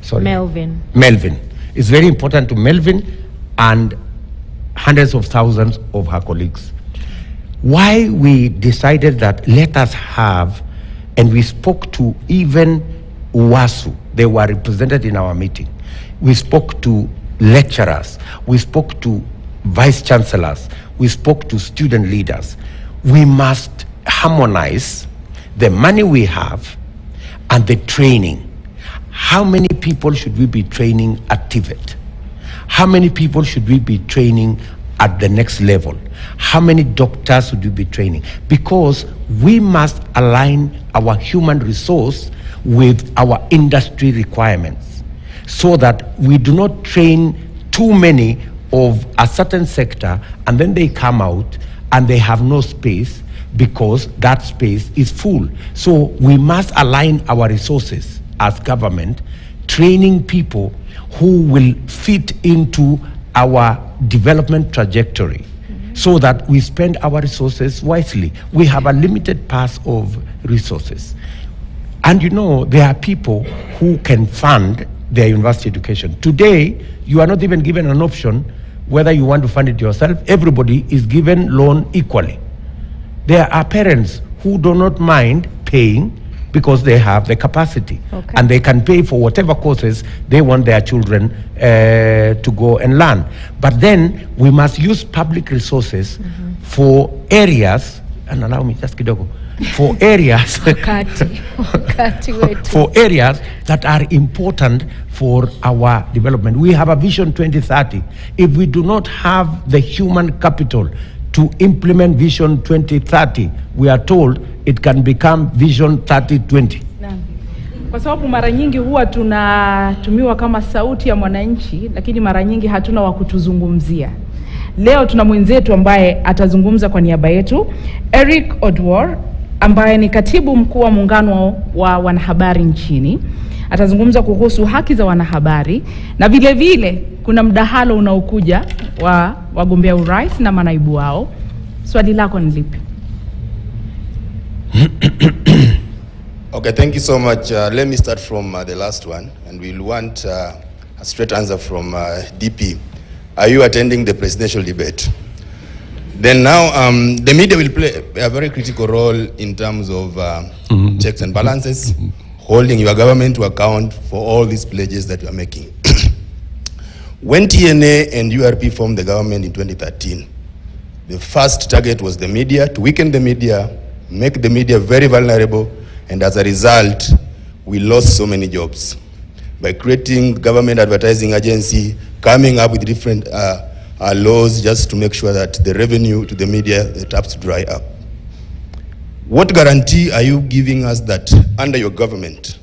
Sorry. Melvin. Melvin. It's very important to Melvin and hundreds of thousands of her colleagues. Why we decided that let us have, and we spoke to even UASU, they were represented in our meeting. We spoke to lecturers, we spoke to vice chancellors, we spoke to student leaders. We must harmonize the money we have and the training. How many people should we be training at TVET? How many people should we be training at the next level? How many doctors should we be training? Because we must align our human resource with our industry requirements so that we do not train too many of a certain sector and then they come out and they have no space because that space is full. So we must align our resources as government, training people who will fit into our development trajectory so that we spend our resources wisely. We have a limited path of resources. And you know, there are people who can fund their university education. Today, you are not even given an option whether you want to fund it yourself. Everybody is given loan equally. There are parents who do not mind paying because they have the capacity. Okay. And they can pay for whatever courses they want their children to go and learn. But then we must use public resources for areas, and allow me just kidogo, for areas for areas that are important for our development. We have a Vision 2030. If we do not have the human capital to implement Vision 2030, we are told it can become Vision 3020. Kwa sababu mara nyingi huwa tunatumiwa kama sauti ya mwananchi, lakini mara nyingi hatuna wa kutuzungumzia. Leo tuna mwenzetu ambaye atazungumza kwa niaba yetu, Eric Odwor, ambaye ni katibu mkuu wa muungano wa wanahabari nchini. Atazungumza kuhusu haki za wanahabari na vile vile kuna mdahalo unaokuja wa wagombea urais na manaibu wao. Swali lako ni lipi? Okay, thank you so much. Let me start from the last one, and we'll want a straight answer from DP. Are you attending the presidential debate? Then now, the media will play a very critical role in terms of checks and balances, holding your government to account for all these pledges that you are making. When TNA and URP formed the government in 2013, the first target was the media, to weaken the media, make the media very vulnerable, and as a result, we lost so many jobs. By creating government advertising agency, coming up with different laws just to make sure that the revenue to the media, the taps dry up. What guarantee are you giving us that under your government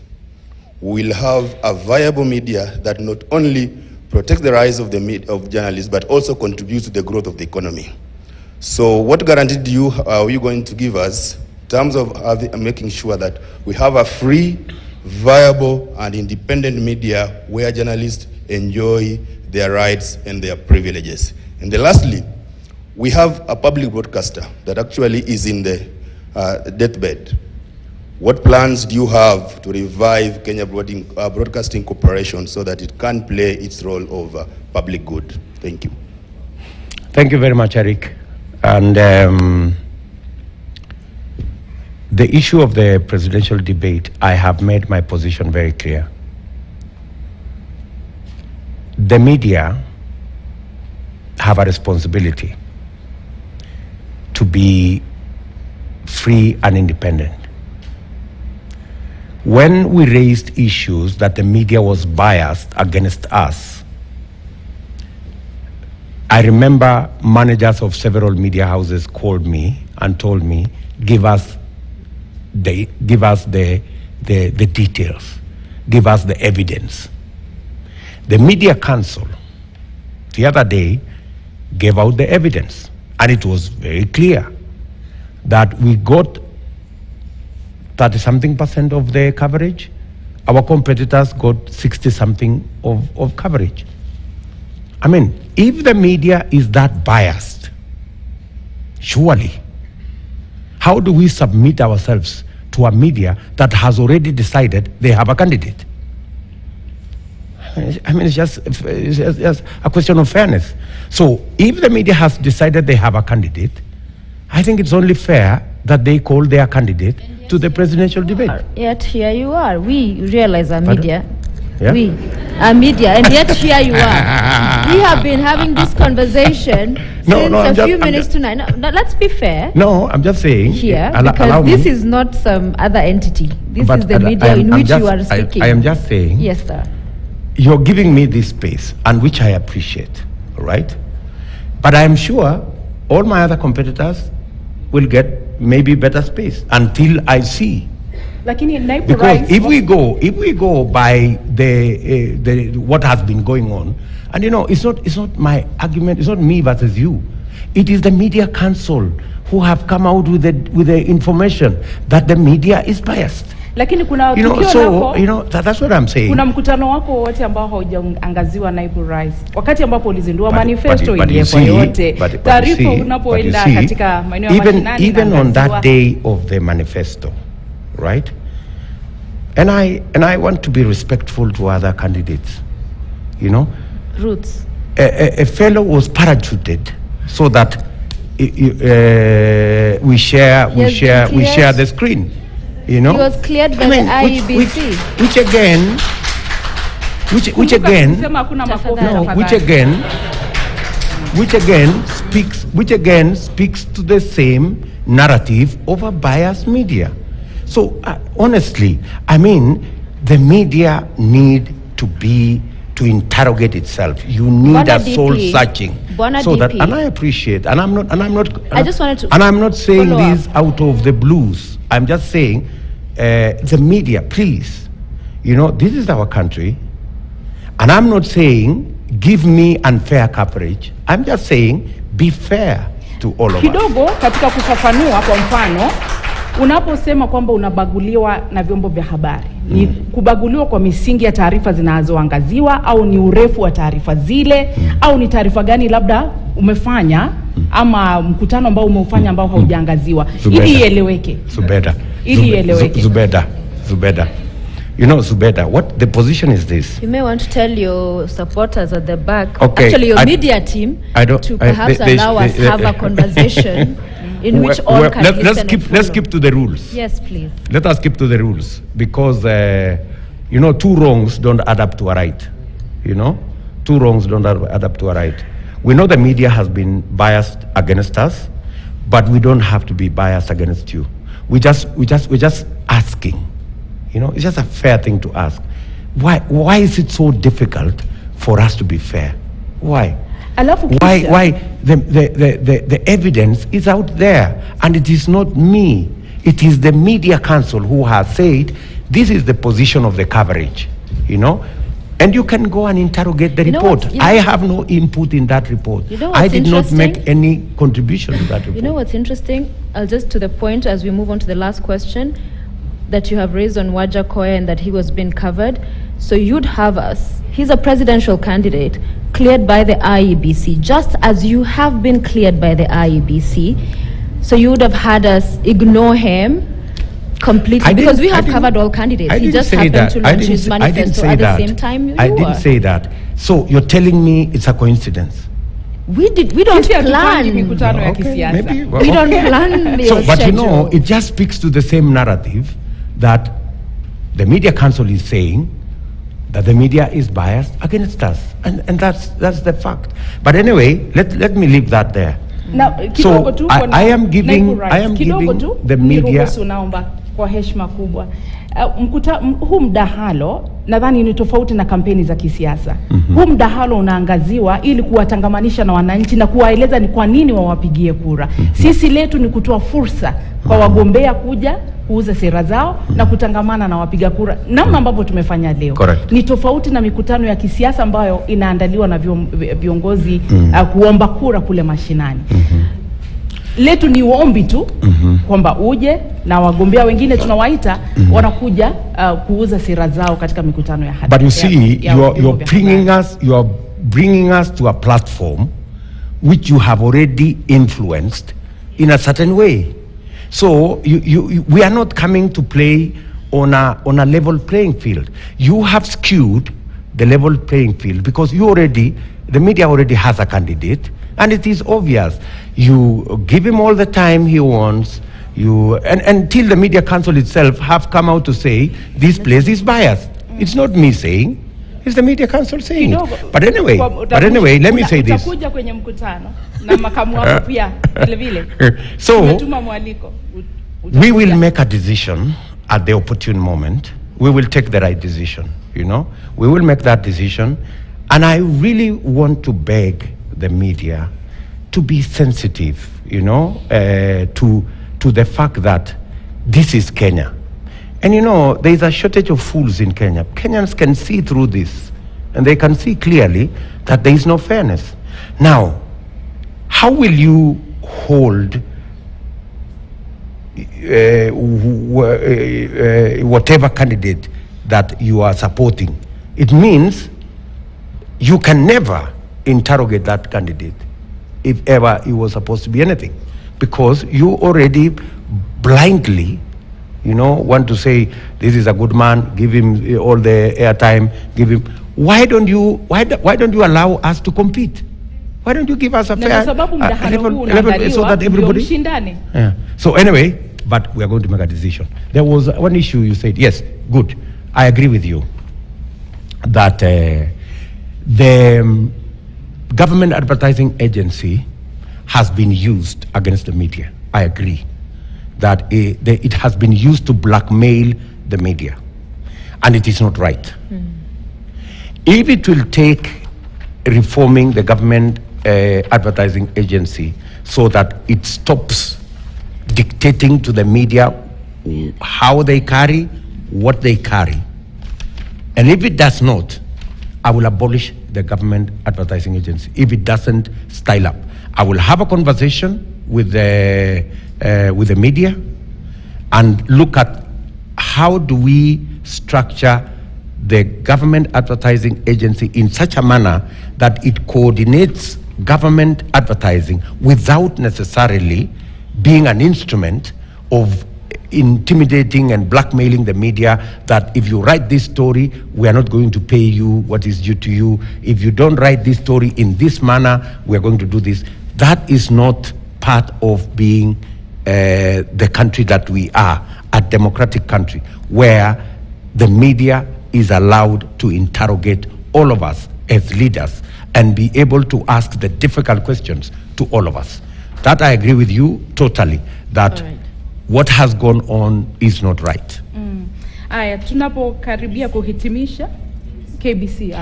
we will have a viable media that not only protects the rights of journalists but also contributes to the growth of the economy? So what guarantee are you going to give us in terms of making sure that we have a free, viable and independent media where journalists enjoy their rights and their privileges? And then lastly, we have a public broadcaster that actually is in the deathbed. What plans do you have to revive Kenya Broadcasting Corporation so that it can play its role of public good? Thank you. Thank you very much, Eric. And the issue of the presidential debate, I have made my position very clear. The media have a responsibility to be free and independent. When we raised issues that the media was biased against us, I remember managers of several media houses called me and told me, give us the details, give us the evidence. The Media Council the other day gave out the evidence, and it was very clear that we got 30-something% of the coverage. Our competitors got 60-something of coverage. I mean, if the media is that biased, surely, how do we submit ourselves to a media that has already decided they have a candidate? I mean, it's just a question of fairness. So if the media has decided they have a candidate, I think it's only fair that they call their candidate to the presidential debate. Yet here you are. We realize our media. Yeah? We are media, and yet here you are. We have been having this conversation since a few minutes tonight. No, let's be fair. No, I'm just saying. Here, because this is not some other entity. This is the media in which you are speaking. I am just saying. Yes, sir. You're giving me this space, and which I appreciate, all right? But I am sure all my other competitors will get maybe better space until I see. Because if we go by the what has been going on, and you know, it's not my argument, it's not me versus you. It is the Media Council who have come out with the information that the media is biased. Lakini kuna that's what I'm saying. Kuna mkutano wako wote ambao haujaangaziwa naibu rais. Wakati ambapo ulizindua manifesto ile kwa yote. Taarifa unapoenda katika maeneo ya mashinani. Even on that day of the manifesto, right? And I want to be respectful to other candidates. You know? Roots. A fellow was parachuted so that we share the screen. You know, he was cleared by the IEBC, which again speaks to the same narrative of a biased media. So honestly, I mean, the media need to interrogate itself. You need a soul searching. So that, and I appreciate, and I'm not saying this out of the blues. I'm just saying, the media, please, you know, this is our country, and I'm not saying give me unfair coverage. I'm just saying be fair to all of us. Kidogo katika kufafanua, kwa mfano, unaposema kwamba unabaguliwa na vyombo vya habari, ni kubaguliwa kwa misingi ya taarifa zinazoangaziwa, au ni urefu wa taarifa zile, au ni taarifa gani labda umefanya, ama mkutano ambao umeufanya ambao haujaangaziwa, ili ieleweke. Zubeda. You know, Zubeda, what the position is this? You may want to tell your supporters at the back, okay, actually your media team, to perhaps allow us have a conversation in which all can listen. Let's keep to the rules. Yes, please. Let us keep to the rules, because you know, two wrongs don't add up to a right. You know, two wrongs don't add up to a right. We know the media has been biased against us, but we don't have to be biased against you. We're just asking. You know, it's just a fair thing to ask. Why is it so difficult for us to be fair? Why? Why the evidence is out there, and it is not me. It is the Media Council who has said, this is the position of the coverage, you know. And you can go and interrogate the report. I have no input in that report. I did not make any contribution to that report. You know what's interesting? I'll just to the point as we move on to the last question that you have raised on Wajakoya and that he was being covered. So you'd have us, he's a presidential candidate, cleared by the IEBC, just as you have been cleared by the IEBC. So you would have had us ignore him completely, because we have covered all candidates. He just happened to launch his manifesto at the same time you were. I didn't say that. So you're telling me it's a coincidence? We don't plan. Okay, maybe. Well, we don't plan. So, but you know, it just speaks to the same narrative that the Media Council is saying that the media is biased against us, and that's the fact. But anyway, let me leave that there. Now, so I am giving the media. Kwa heshima kubwa. Huu mdahalo nadhani ni tofauti na kampeni za kisiasa. Huu mdahalo unaangaziwa ili kuwatangamanisha na wananchi na kuwaeleza ni kwa nini wawapigie kura. Sisi letu ni kutoa fursa kwa wagombea kuja kuuza sera zao na kutangamana na wapiga kura. Namna ambavyo tumefanya leo ni tofauti na mikutano ya kisiasa ambayo inaandaliwa na viongozi kuomba kura kule mashinani. Letu ni uombi tu kwamba uje na wagombea wengine tunawaita wanakuja kuuza sera zao katika mikutano ya hadhara. But you see, you are bringing us to a platform which you have already influenced in a certain way. So we are not coming to play on a level playing field. You have skewed the level playing field because the media already has a candidate, and it is obvious. You give him all the time he wants. And until the Media Council itself have come out to say this place is biased. It's not me saying, it's the Media Council saying it. But anyway, let me say this. So we will make a decision at the opportune moment. We will take the right decision, you know. We will make that decision. And I really want to beg the media to be sensitive, you know, to the fact that this is Kenya. And you know, there is a shortage of fools in Kenya. Kenyans can see through this, and they can see clearly that there is no fairness. Now, how will you hold whatever candidate that you are supporting? It means you can never interrogate that candidate if ever he was supposed to be anything, because you already blindly, you know, want to say this is a good man, give him all the airtime, give him. Why don't you allow us to compete? Why don't you give us a fair level so that everybody? Yeah. So anyway, but we are going to make a decision. There was one issue you said, yes, good. I agree with you that the government advertising agency has been used against the media. I agree that it has been used to blackmail the media, and it is not right. If it will take reforming the government advertising agency so that it stops dictating to the media how they carry, what they carry, and if it does not, I will abolish the government advertising agency. If it doesn't style up, I will have a conversation with the media and look at how do we structure the government advertising agency in such a manner that it coordinates government advertising without necessarily being an instrument of intimidating and blackmailing the media, that if you write this story, we are not going to pay you what is due to you. If you don't write this story in this manner, we are going to do this. That is not part of being the country that we are, a democratic country, where the media is allowed to interrogate all of us as leaders and be able to ask the difficult questions to all of us. That I agree with you totally, that what has gone on is not right. Aya, tunapokaribia kuhitimisha KBC.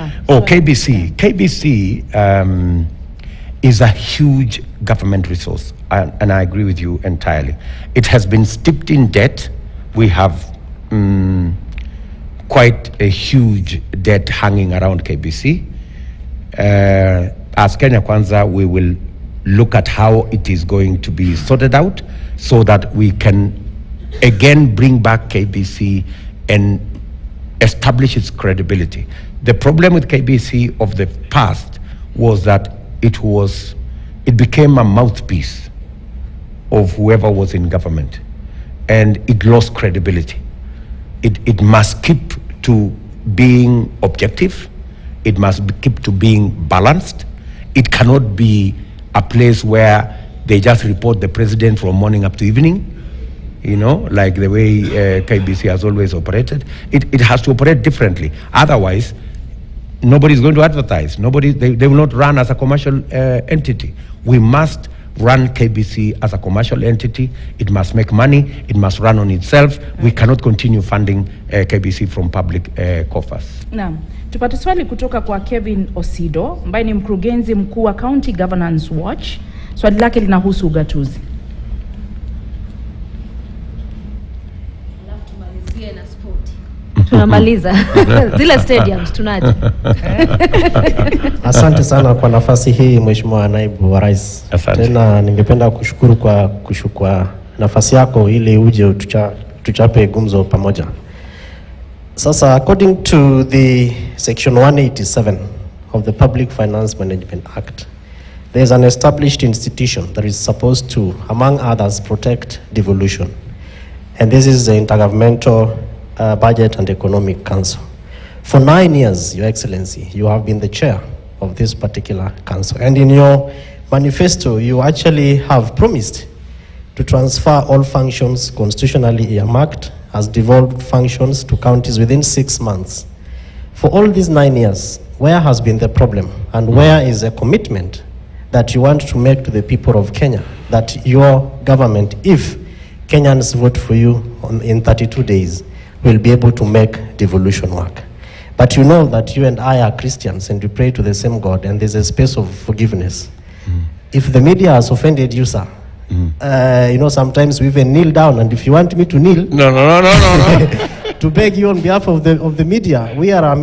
KBC is a huge government resource, and I agree with you entirely. It has been steeped in debt. We have quite a huge debt hanging around KBC. As Kenya Kwanza, we will look at how it is going to be sorted out so that we can again bring back KBC and establish its credibility. The problem with KBC of the past was that it became a mouthpiece of whoever was in government, and it lost credibility. It must keep to being objective. It must keep to being balanced. It cannot be a place where they just report the president from morning up to evening, you know, like the way KBC has always operated. It has to operate differently. Otherwise, nobody's going to advertise. They will not run as a commercial entity. We must run KBC as a commercial entity. It must make money. It must run on itself. We cannot continue funding KBC from public coffers. Naam. Tupate swali kutoka kwa Kevin Osido ambaye ni mkurugenzi mkuu wa County Governance Watch. Swali lake linahusu ugatuzi. Tunamaliza zile stadiums tunaje. Asante sana kwa nafasi hii Mheshimiwa Naibu wa Rais. Tena ningependa kushukuru kwa nafasi yako ili uje tuchape gumzo pamoja. Sasa, according to the section 187 of the Public Finance Management Act, there is an established institution that is supposed to, among others, protect devolution. And this is the Intergovernmental Budget and Economic Council. For 9 years, Your Excellency, you have been the chair of this particular council. And in your manifesto, you actually have promised to transfer all functions constitutionally earmarked as devolved functions to counties within 6 months. For all these 9 years, where has been the problem? And where is a commitment that you want to make to the people of Kenya that your government, if Kenyans vote for you in 32 days, will be able to make devolution work? But you know that you and I are Christians and we pray to the same God, and there's a space of forgiveness. If the media has offended you, sir, you know, sometimes we even kneel down, and if you want me to kneel, no. To beg you on behalf of the media, we are a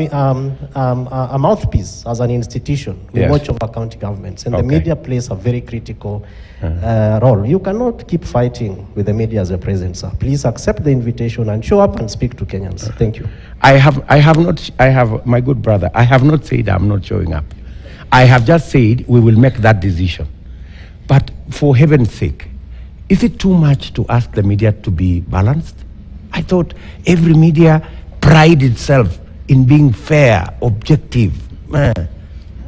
mouthpiece as an institution. We watch over county governments, and the media plays a very critical role. You cannot keep fighting with the media as a president, sir. Please accept the invitation and show up and speak to Kenyans. Thank you. I have, my good brother, I have not said I'm not showing up. I have just said we will make that decision. But for heaven's sake, is it too much to ask the media to be balanced? I thought every media pride itself in being fair, objective.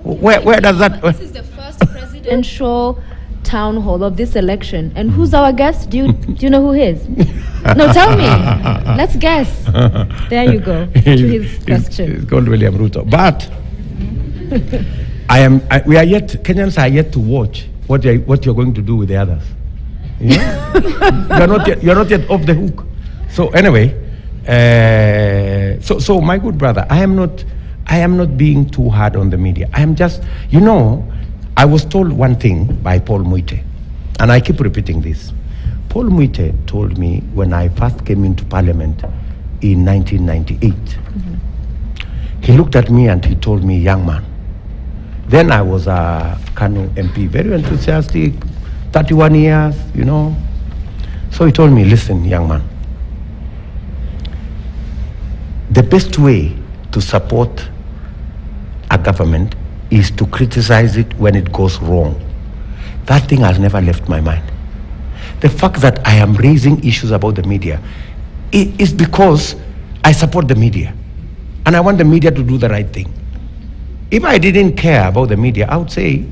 Where does that... This is the first presidential town hall of this election. And who's our guest? Do you know who he is? No, tell me. Let's guess. There you go. To his question. It's called William Ruto. But Kenyans are yet to watch what you're going to do with the others. Yeah? you're not yet off the hook. So anyway, so my good brother, I am not being too hard on the media. I am just, you know, I was told one thing by Paul Muite, and I keep repeating this. Paul Muite told me when I first came into Parliament in 1998. He looked at me and he told me, young man. Then I was a Kano MP, very enthusiastic, 31 years, you know. So he told me, listen, young man, the best way to support a government is to criticize it when it goes wrong. That thing has never left my mind. The fact that I am raising issues about the media is because I support the media. And I want the media to do the right thing. If I didn't care about the media, I would say,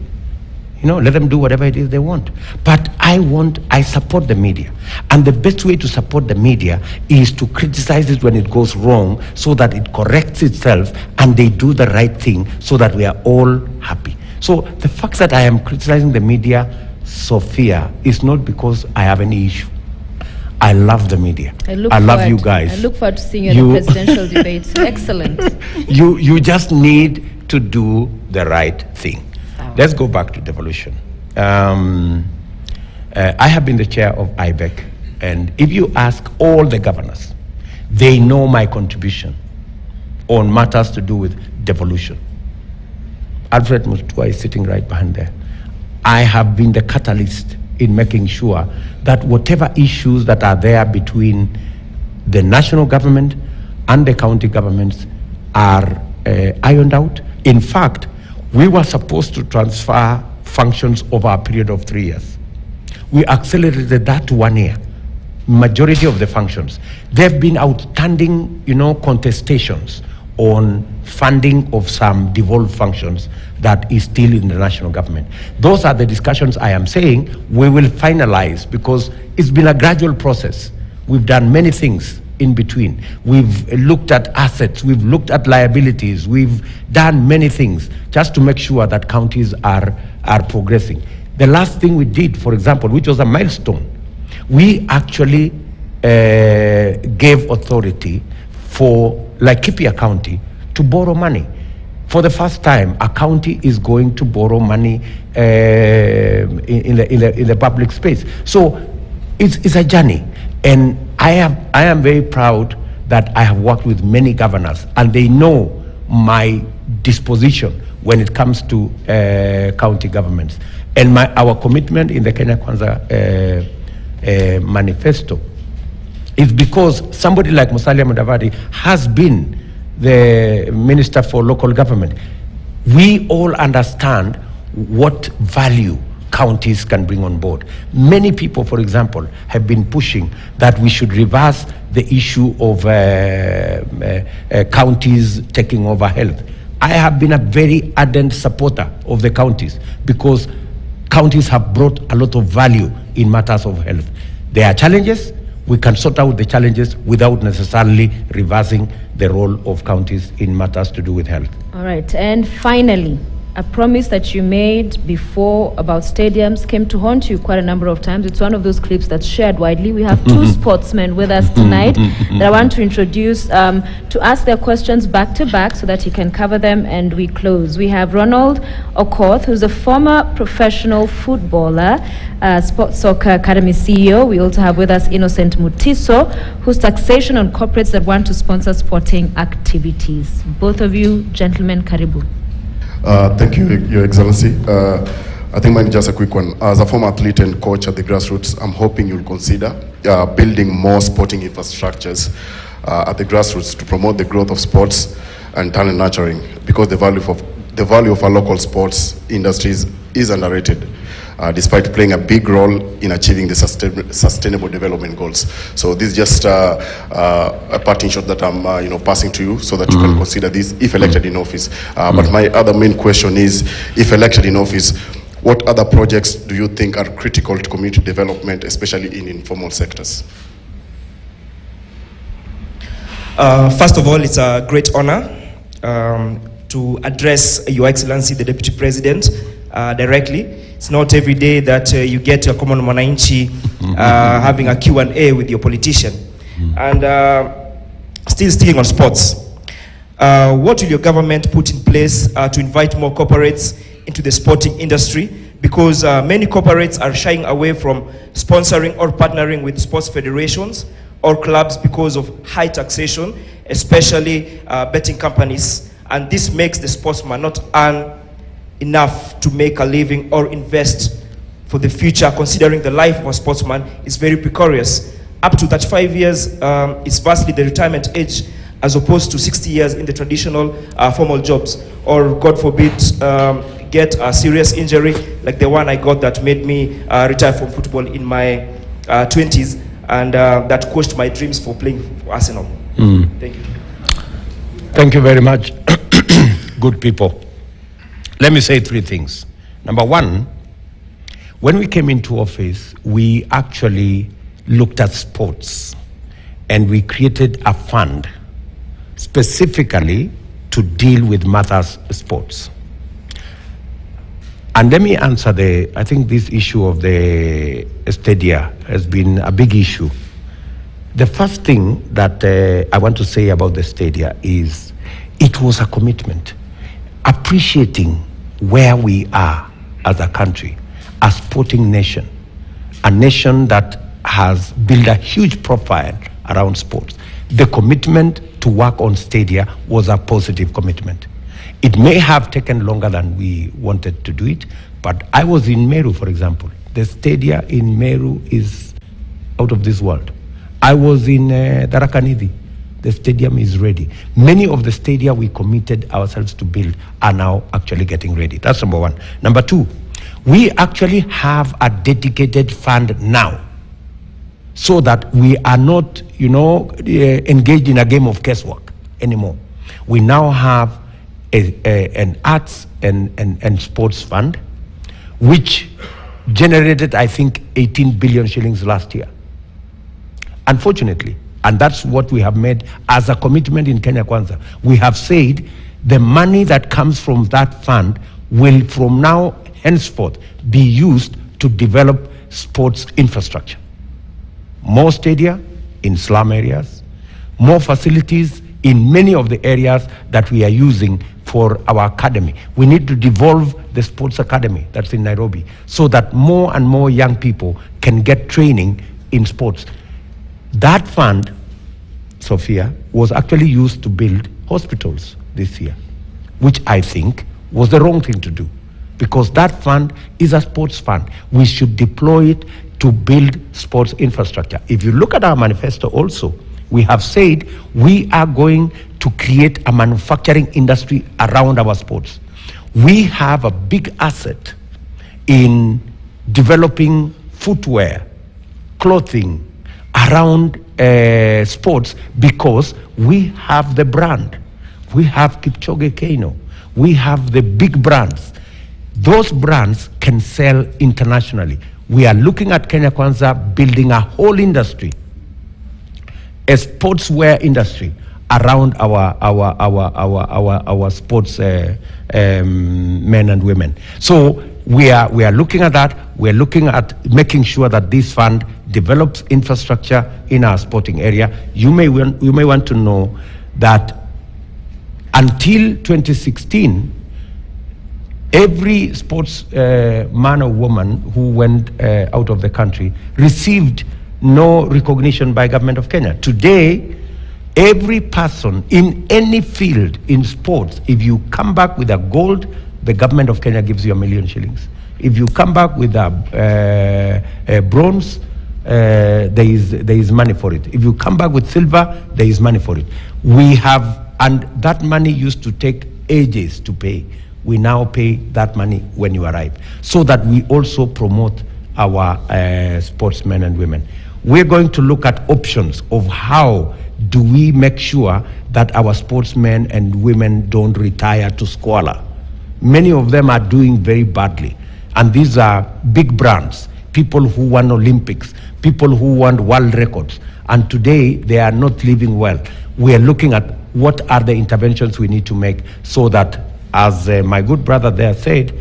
you know, let them do whatever it is they want. But I support the media. And the best way to support the media is to criticize it when it goes wrong so that it corrects itself and they do the right thing so that we are all happy. So the fact that I am criticizing the media, Sophia, is not because I have any issue. I love the media. I love you guys. I look forward to seeing you in the presidential debates. Excellent. You just need to do the right thing. Let's go back to devolution. I have been the chair of IBEC, and if you ask all the governors, they know my contribution on matters to do with devolution. Alfred Mutua is sitting right behind there. I have been the catalyst in making sure that whatever issues that are there between the national government and the county governments are ironed out. In fact, we were supposed to transfer functions over a period of 3 years. We accelerated that to 1 year. Majority of the functions. There have been outstanding, contestations on funding of some devolved functions that is still in the national government. Those are the discussions I am saying we will finalize, because it's been a gradual process. We've done many things in between. We've looked at assets, we've looked at liabilities, we've done many things just to make sure that counties are progressing. The last thing we did, for example, which was a milestone, we actually gave authority for Laikipia County to borrow money. For the first time, a county is going to borrow money in the public space. So it's a journey, and I am very proud that I have worked with many governors, and they know my disposition when it comes to county governments. And our commitment in the Kenya Kwanza manifesto is because somebody like Musalia Mudavadi has been the Minister for Local Government. We all understand what value counties can bring on board. Many people, for example, have been pushing that we should reverse the issue of counties taking over health. I have been a very ardent supporter of the counties, because counties have brought a lot of value in matters of health. There are challenges. We can sort out the challenges without necessarily reversing the role of counties in matters to do with health. All right, and finally, a promise that you made before about stadiums came to haunt you quite a number of times. It's one of those clips that's shared widely. We have two sportsmen with us tonight that I want to introduce to ask their questions back to back so that you can cover them and we close. We have Ronald Okoth, who's a former professional footballer, Sports Soccer Academy CEO. We also have with us Innocent Mutiso, who's taxation on corporates that want to sponsor sporting activities. Both of you, gentlemen, karibu. Thank you, Your Excellency. I think mine just a quick one. As a former athlete and coach at the grassroots, I'm hoping you'll consider building more sporting infrastructures at the grassroots to promote the growth of sports and talent nurturing, because the value of our local sports industries is underrated, despite playing a big role in achieving the sustainable development goals. So this is just a parting shot that I'm passing to you so that you can consider this if elected in office. But my other main question is, if elected in office, what other projects do you think are critical to community development, especially in informal sectors? First of all, it's a great honor to address Your Excellency, the Deputy President, directly. It's not every day that you get a common mwananchi having a Q&A with your politician. And still sticking on sports, what will your government put in place to invite more corporates into the sporting industry? Because many corporates are shying away from sponsoring or partnering with sports federations or clubs because of high taxation, especially betting companies. And this makes the sportsman not earn enough to make a living or invest for the future, considering the life of a sportsman is very precarious. Up to 35 years is vastly the retirement age, as opposed to 60 years in the traditional formal jobs. Or, God forbid, get a serious injury like the one I got that made me retire from football in my 20s, and that quashed my dreams for playing for Arsenal. Thank you. Thank you very much. Good people. Let me say three things. Number one, when we came into office, we actually looked at sports, and we created a fund specifically to deal with matters sports. And let me answer I think this issue of the stadia has been a big issue. The first thing that I want to say about the stadia is it was a commitment, appreciating where we are as a country, a sporting nation, a nation that has built a huge profile around sports. The commitment to work on stadia was a positive commitment. It may have taken longer than we wanted to do it, but I was in Meru, for example. The stadia in Meru is out of this world. I was in Tharaka Nithi. The stadium is ready. Many of the stadia we committed ourselves to build are now actually getting ready. That's number one. Number two, we actually have a dedicated fund now, so that we are not, engaged in a game of guesswork anymore. We now have an arts and sports fund, which generated, I think, 18 billion shillings last year. Unfortunately, and that's what we have made as a commitment in Kenya Kwanza. We have said the money that comes from that fund will from now henceforth be used to develop sports infrastructure. More stadia in slum areas, more facilities in many of the areas that we are using for our academy. We need to devolve the sports academy that's in Nairobi so that more and more young people can get training in sports. That fund, Sophia, was actually used to build hospitals this year, which I think was the wrong thing to do, because that fund is a sports fund. We should deploy it to build sports infrastructure. If you look at our manifesto also, we have said we are going to create a manufacturing industry around our sports. We have a big asset in developing footwear, clothing around sports, because we have the brand. We have Kipchoge Keino. We have the big brands. Those brands can sell internationally. We are looking at Kenya Kwanza building a whole industry, a sportswear industry around our sports men and women. So we are looking at that. We are looking at making sure that this fund develops infrastructure in our sporting area. You may want to know that until 2016, every sports man or woman who went out of the country received no recognition by government of Kenya. Today, every person in any field in sports, if you come back with a gold, the government of Kenya gives you 1 million shillings. If you come back with a bronze, there is money for it. If you come back with silver, there is money for it. We have, and that money used to take ages to pay. We now pay that money when you arrive, so that we also promote our sportsmen and women. We're going to look at options of how do we make sure that our sportsmen and women don't retire to squalor. Many of them are doing very badly, and these are big brands, people who won Olympics, people who won world records, and today they are not living well. We are looking at what are the interventions we need to make so that, as my good brother there said,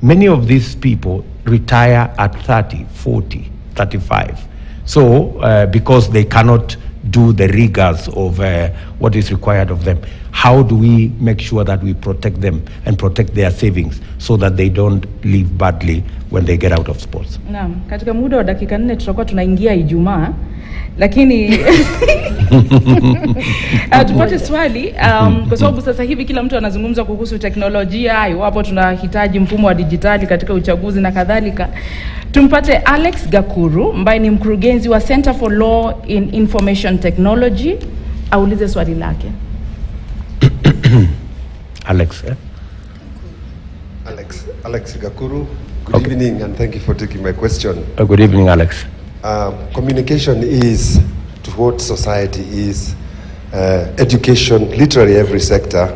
many of these people retire at 30, 40, 35. So, because they cannot do the rigors of what is required of them. How do we make sure that we protect them and protect their savings so that they don't live badly when they get out of sports? Naam, katika muda wa dakika 4 tutakuwa tunaingia Ijumaa, lakini tupate swali kwa sababu sasa hivi kila mtu anazungumza kuhusu teknolojia, iwapo tunahitaji mfumo wa dijitali katika uchaguzi na kadhalika. Tumpate Alex Gakuru ambaye ni mkurugenzi wa Center for Law in Information Technology, aulize swali lake. Alex, Alex Gakuru. Good evening, and thank you for taking my question. Good evening, Alex. Communication is to what society is. Education, literally every sector,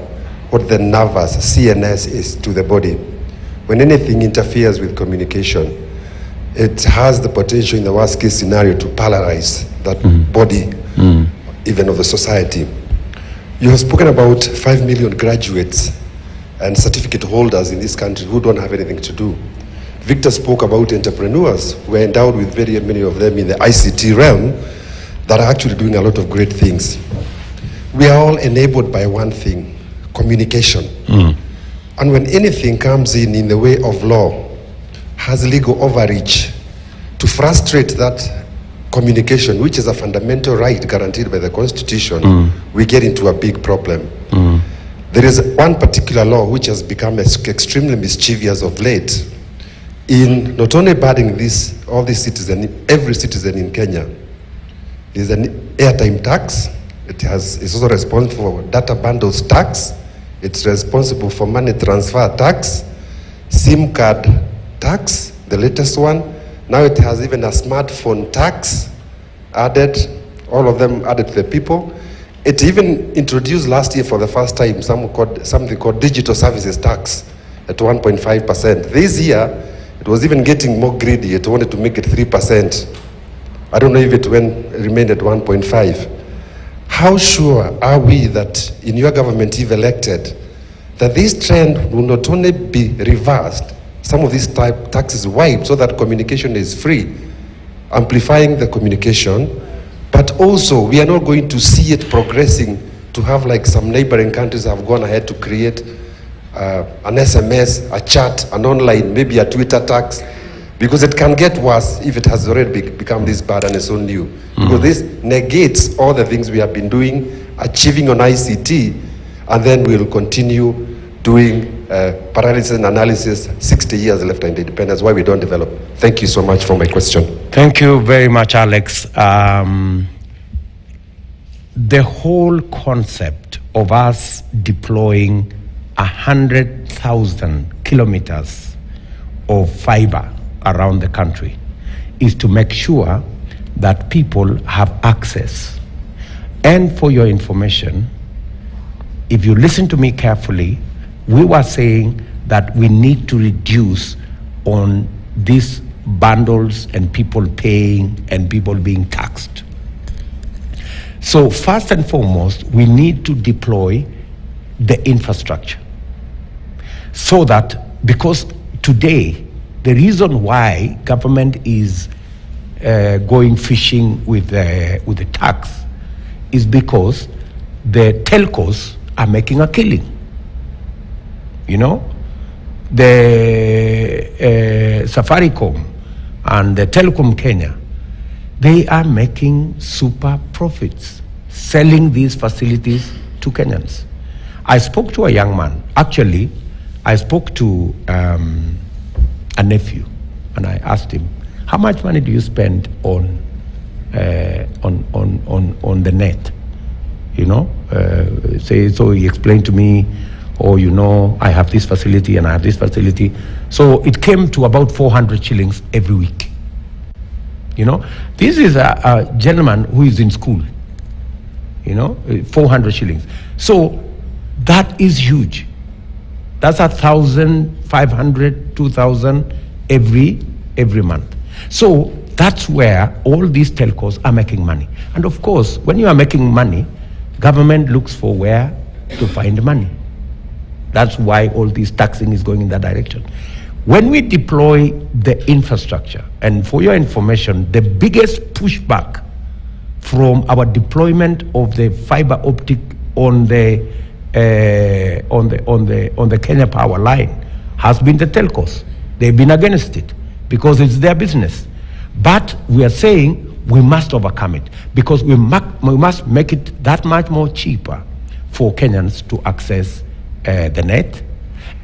what the nervous, CNS is to the body. When anything interferes with communication, it has the potential in the worst case scenario to paralyze that body, even of the society. You have spoken about 5 million graduates and certificate holders in this country who don't have anything to do. Victor spoke about entrepreneurs who are endowed with very many of them in the ICT realm that are actually doing a lot of great things. We are all enabled by one thing, communication. And when anything comes in the way of law, has legal overreach to frustrate that communication, which is a fundamental right guaranteed by the Constitution, we get into a big problem. There is one particular law which has become extremely mischievous of late in not only burdening all these citizens, every citizen in Kenya. Is an airtime tax. It's also responsible for data bundles tax. It's responsible for money transfer tax, SIM card tax, the latest one. Now it has even a smartphone tax added, all of them added to the people. It even introduced last year for the first time something called digital services tax at 1.5%. This year, it was even getting more greedy. It wanted to make it 3%. I don't know if it remained at 1.5. How sure are we that in your government, if elected, that this trend will not only be reversed, some of these taxes wiped so that communication is free, amplifying the communication, but also we are not going to see it progressing to have like some neighboring countries have gone ahead to create an SMS, a chat, an online, maybe a Twitter tax, because it can get worse if it has already become this bad and it's so new. Because this negates all the things we have been doing, achieving on ICT, and then we'll continue doing paralysis and analysis 60 years left in independence, why we don't develop. Thank you so much for my question. Thank you very much, Alex. The whole concept of us deploying 100,000 kilometers of fiber around the country is to make sure that people have access. And for your information, if you listen to me carefully, we were saying that we need to reduce on these bundles and people paying and people being taxed. So first and foremost, we need to deploy the infrastructure so that, because today, the reason why government is going fishing with the tax is because the telcos are making a killing. You know, the Safaricom and the Telecom Kenya, they are making super profits selling these facilities to Kenyans. I spoke to a young man. Actually, I spoke to a nephew, and I asked him, "How much money do you spend on the net?" You know, so he explained to me, "Oh, you know, I have this facility and I have this facility." So it came to about 400 shillings every week. You know, this is a gentleman who is in school. You know, 400 shillings. So that is huge. That's 1,500, 2,000 every month. So that's where all these telcos are making money. And of course, when you are making money, government looks for where to find money. That's why all this taxing is going in that direction. When we deploy the infrastructure, and for your information, the biggest pushback from our deployment of the fiber optic on the Kenya power line has been the telcos. They've been against it because it's their business. But we are saying we must overcome it because we must make it that much more cheaper for Kenyans to access the net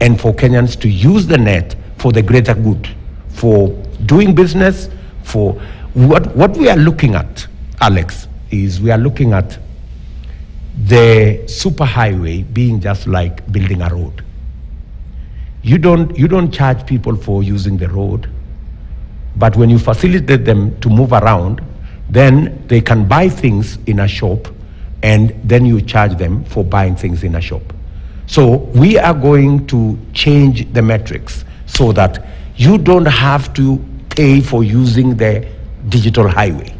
and for Kenyans to use the net for the greater good, for doing business, for what we are looking at, Alex, is we are looking at the superhighway being just like building a road. You don't charge people for using the road, but when you facilitate them to move around, then they can buy things in a shop, and then you charge them for buying things in a shop. So we are going to change the metrics so that you don't have to pay for using the digital highway,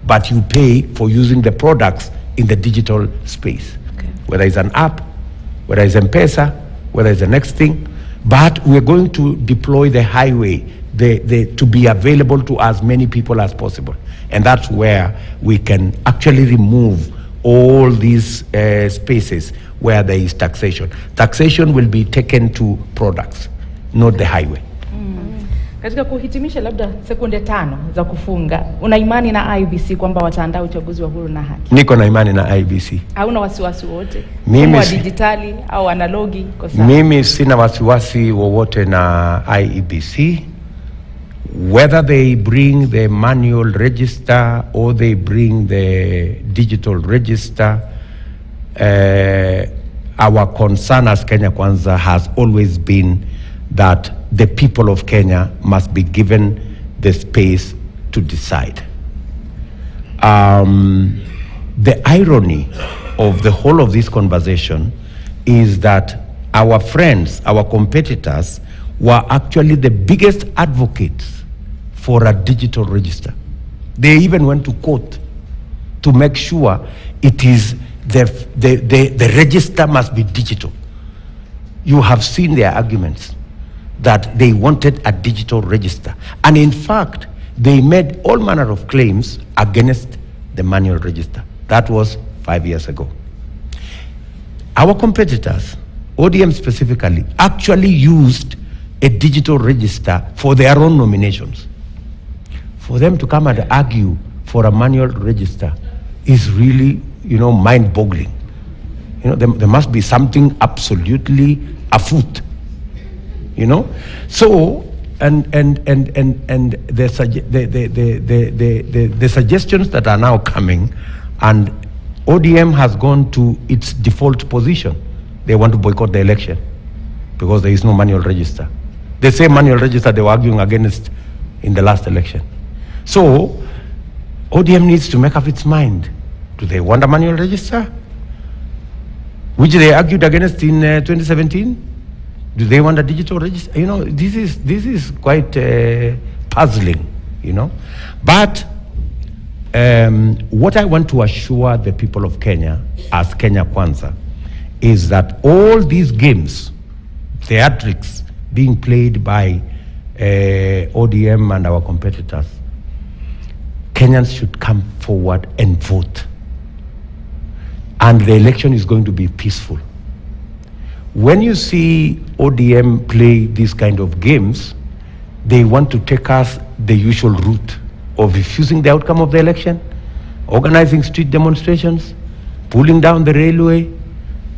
but you pay for using the products in the digital space. Okay. Whether it's an app, whether it's M-Pesa, whether it's the next thing, but we're going to deploy the highway to be available to as many people as possible. And that's where we can actually remove all these spaces where there is taxation. Taxation will be taken to products, not the highway. Katika kuhitimisha labda sekunde 5 za kufunga, una imani na IEBC kwamba wataandaa uchaguzi wa huru na haki? Niko na imani na IEBC. Hauna wasiwasi wote? Mimi wa digitali au analogi kwa sababu? Mimi sina wasiwasi wowote na IEBC. Whether they bring the manual register or they bring the digital register, our concern as Kenya Kwanza has always been that the people of Kenya must be given the space to decide. The irony of the whole of this conversation is that our friends, our competitors, were actually the biggest advocates for a digital register. They even went to court to make sure it is the register must be digital. You have seen their arguments that they wanted a digital register. And in fact, they made all manner of claims against the manual register. That was 5 years ago. Our competitors, ODM specifically, actually used a digital register for their own nominations. For them to come and argue for a manual register is really, mind-boggling. There must be something absolutely afoot. So and the suggestions that are now coming, and ODM has gone to its default position. They want to boycott the election because there is no manual register. The same manual register they were arguing against in the last election. So ODM needs to make up its mind. Do they want a manual register, which they argued against in 2017? Do they want a digital register? This is quite puzzling, But what I want to assure the people of Kenya as Kenya Kwanza is that all these games, theatrics being played by ODM and our competitors, Kenyans should come forward and vote. And the election is going to be peaceful. When you see ODM play these kind of games, they want to take us the usual route of refusing the outcome of the election, organizing street demonstrations, pulling down the railway,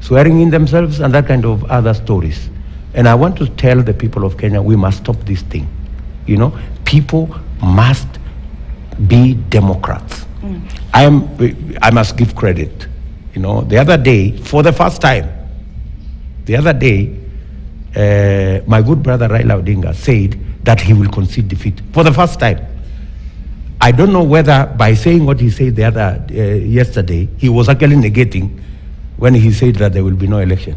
swearing in themselves, and that kind of other stories. And I want to tell the people of Kenya, we must stop this thing. People must be Democrats. I must give credit. The other day, for the first time, my good brother Raila Odinga said that he will concede defeat for the first time. I don't know whether by saying what he said yesterday, he was actually negating when he said that there will be no election.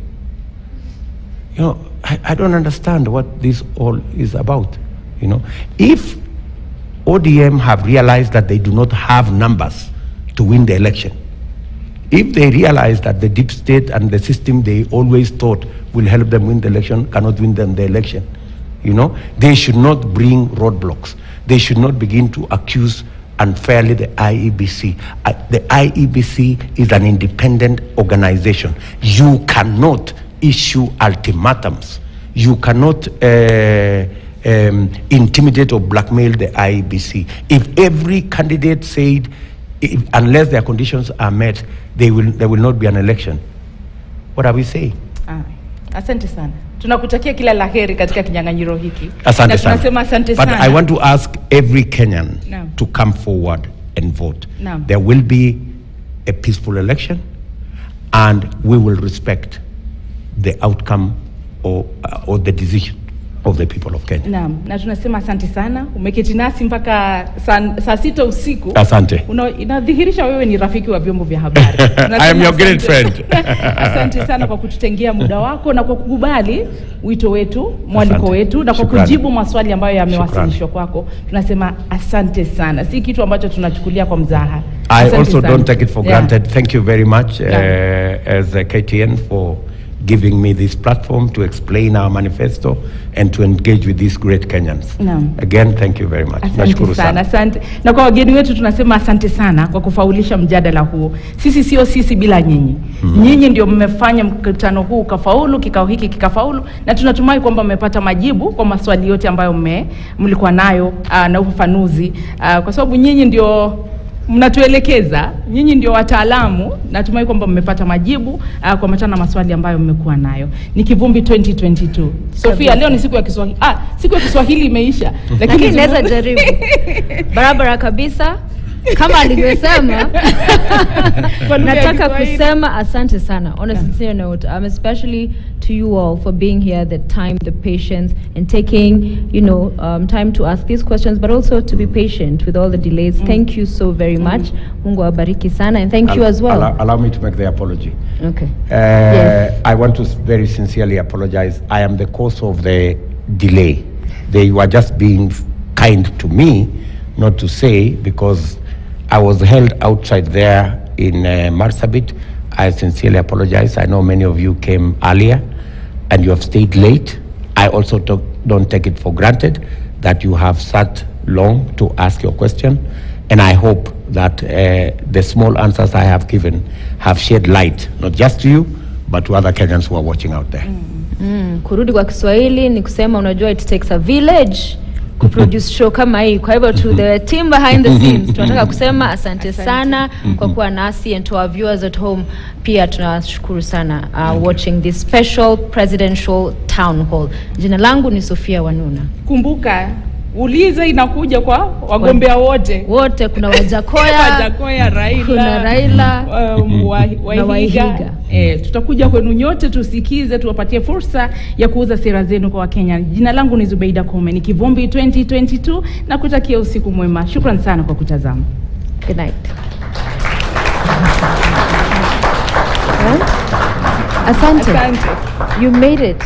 I don't understand what this all is about. If ODM have realized that they do not have numbers to win the election, if they realize that the deep state and the system they always thought will help them win the election cannot win them the election, they should not bring roadblocks. They should not begin to accuse unfairly the IEBC. The IEBC is an independent organization. You cannot issue ultimatums. You cannot intimidate or blackmail the IEBC. If every candidate said, unless their conditions are met, there will not be an election, what are we saying? Asante sana. Tunakutakia kila laheri katika kinyang'anyiro hiki. Asante sana. Tunasema asante sana. But I want to ask every Kenyan to come forward and vote. There will be a peaceful election, and we will respect the outcome or the decision of the people of Kenya. Na tunasema asante sana. Umeketi nasi mpaka saa 6 usiku. Asante. Inadhihirisha wewe ni rafiki wa vyombo vya habari. I am your great friend. Asante sana kwa kututengea muda wako na kwa kukubali wito wetu, mwaliko wetu, na kwa kujibu maswali ambayo yamewasilishwa kwako. Tunasema asante sana. Si kitu ambacho tunachukulia kwa mzaha. I also don't take it for granted. Thank you very much as KTN for giving me this platform to explain our manifesto and to engage with these great Kenyans. Naam. Again, thank you very much. Asante sana, asante. Na kwa wageni wetu tunasema asante sana kwa kufaulisha mjadala huu. Sisi sio sisi bila nyinyi. Nyinyi ndio mmefanya mkutano huu ukafaulu, kikao hiki kikafaulu, na tunatumai kwamba mmepata majibu kwa maswali yote ambayo mlikuwa nayo na ufafanuzi, kwa sababu nyinyi ndio mnatuelekeza, nyinyi ndio wataalamu. Natumai kwamba mmepata majibu kwa matana maswali ambayo mmekuwa nayo. Ni Kivumbi 2022. Sofia, leo ni siku ya Kiswahili. Siku ya Kiswahili imeisha, lakini naweza jaribu. Barabara kabisa. Kama alivyosema, nataka kusema asante sana. On a sincere note, especially to you all for being here, the time, the patience, and taking, time to ask these questions, but also to be patient with all the delays. Thank you so very much. Mungu awabariki sana, and thank you as well. Allow me to make the apology. Okay. Yes. I want to very sincerely apologize. I am the cause of the delay. They were just being kind to me, not to say, because I was held outside there in Marsabit. I sincerely apologize. I know many of you came earlier and you have stayed late. I also don't take it for granted that you have sat long to ask your question. And I hope that the small answers I have given have shed light, not just to you, but to other Kenyans who are watching out there. Kurudi kwa Kiswahili ni kusema, unajua, it takes a village kuproduce show kama hii. Kwa hivyo to the team behind the scenes tunataka kusema asante sana kwa kuwa nasi, and to our viewers at home pia tunashukuru sana watching this special presidential town hall. Jina langu ni Sofia Wanuna. Kumbuka uliza inakuja kwa wagombea wote. Kuna Wajakoya, Raila, kuna Raila, Waihiga. Tutakuja kwenu nyote, tusikize, tuwapatie fursa ya kuuza sera zenu kwa Wakenya. Jina langu ni Zubeida Kome, ni Kivumbi 2022, na kutakia usiku mwema. Shukran sana kwa kutazama. Good night. Asante. You made it.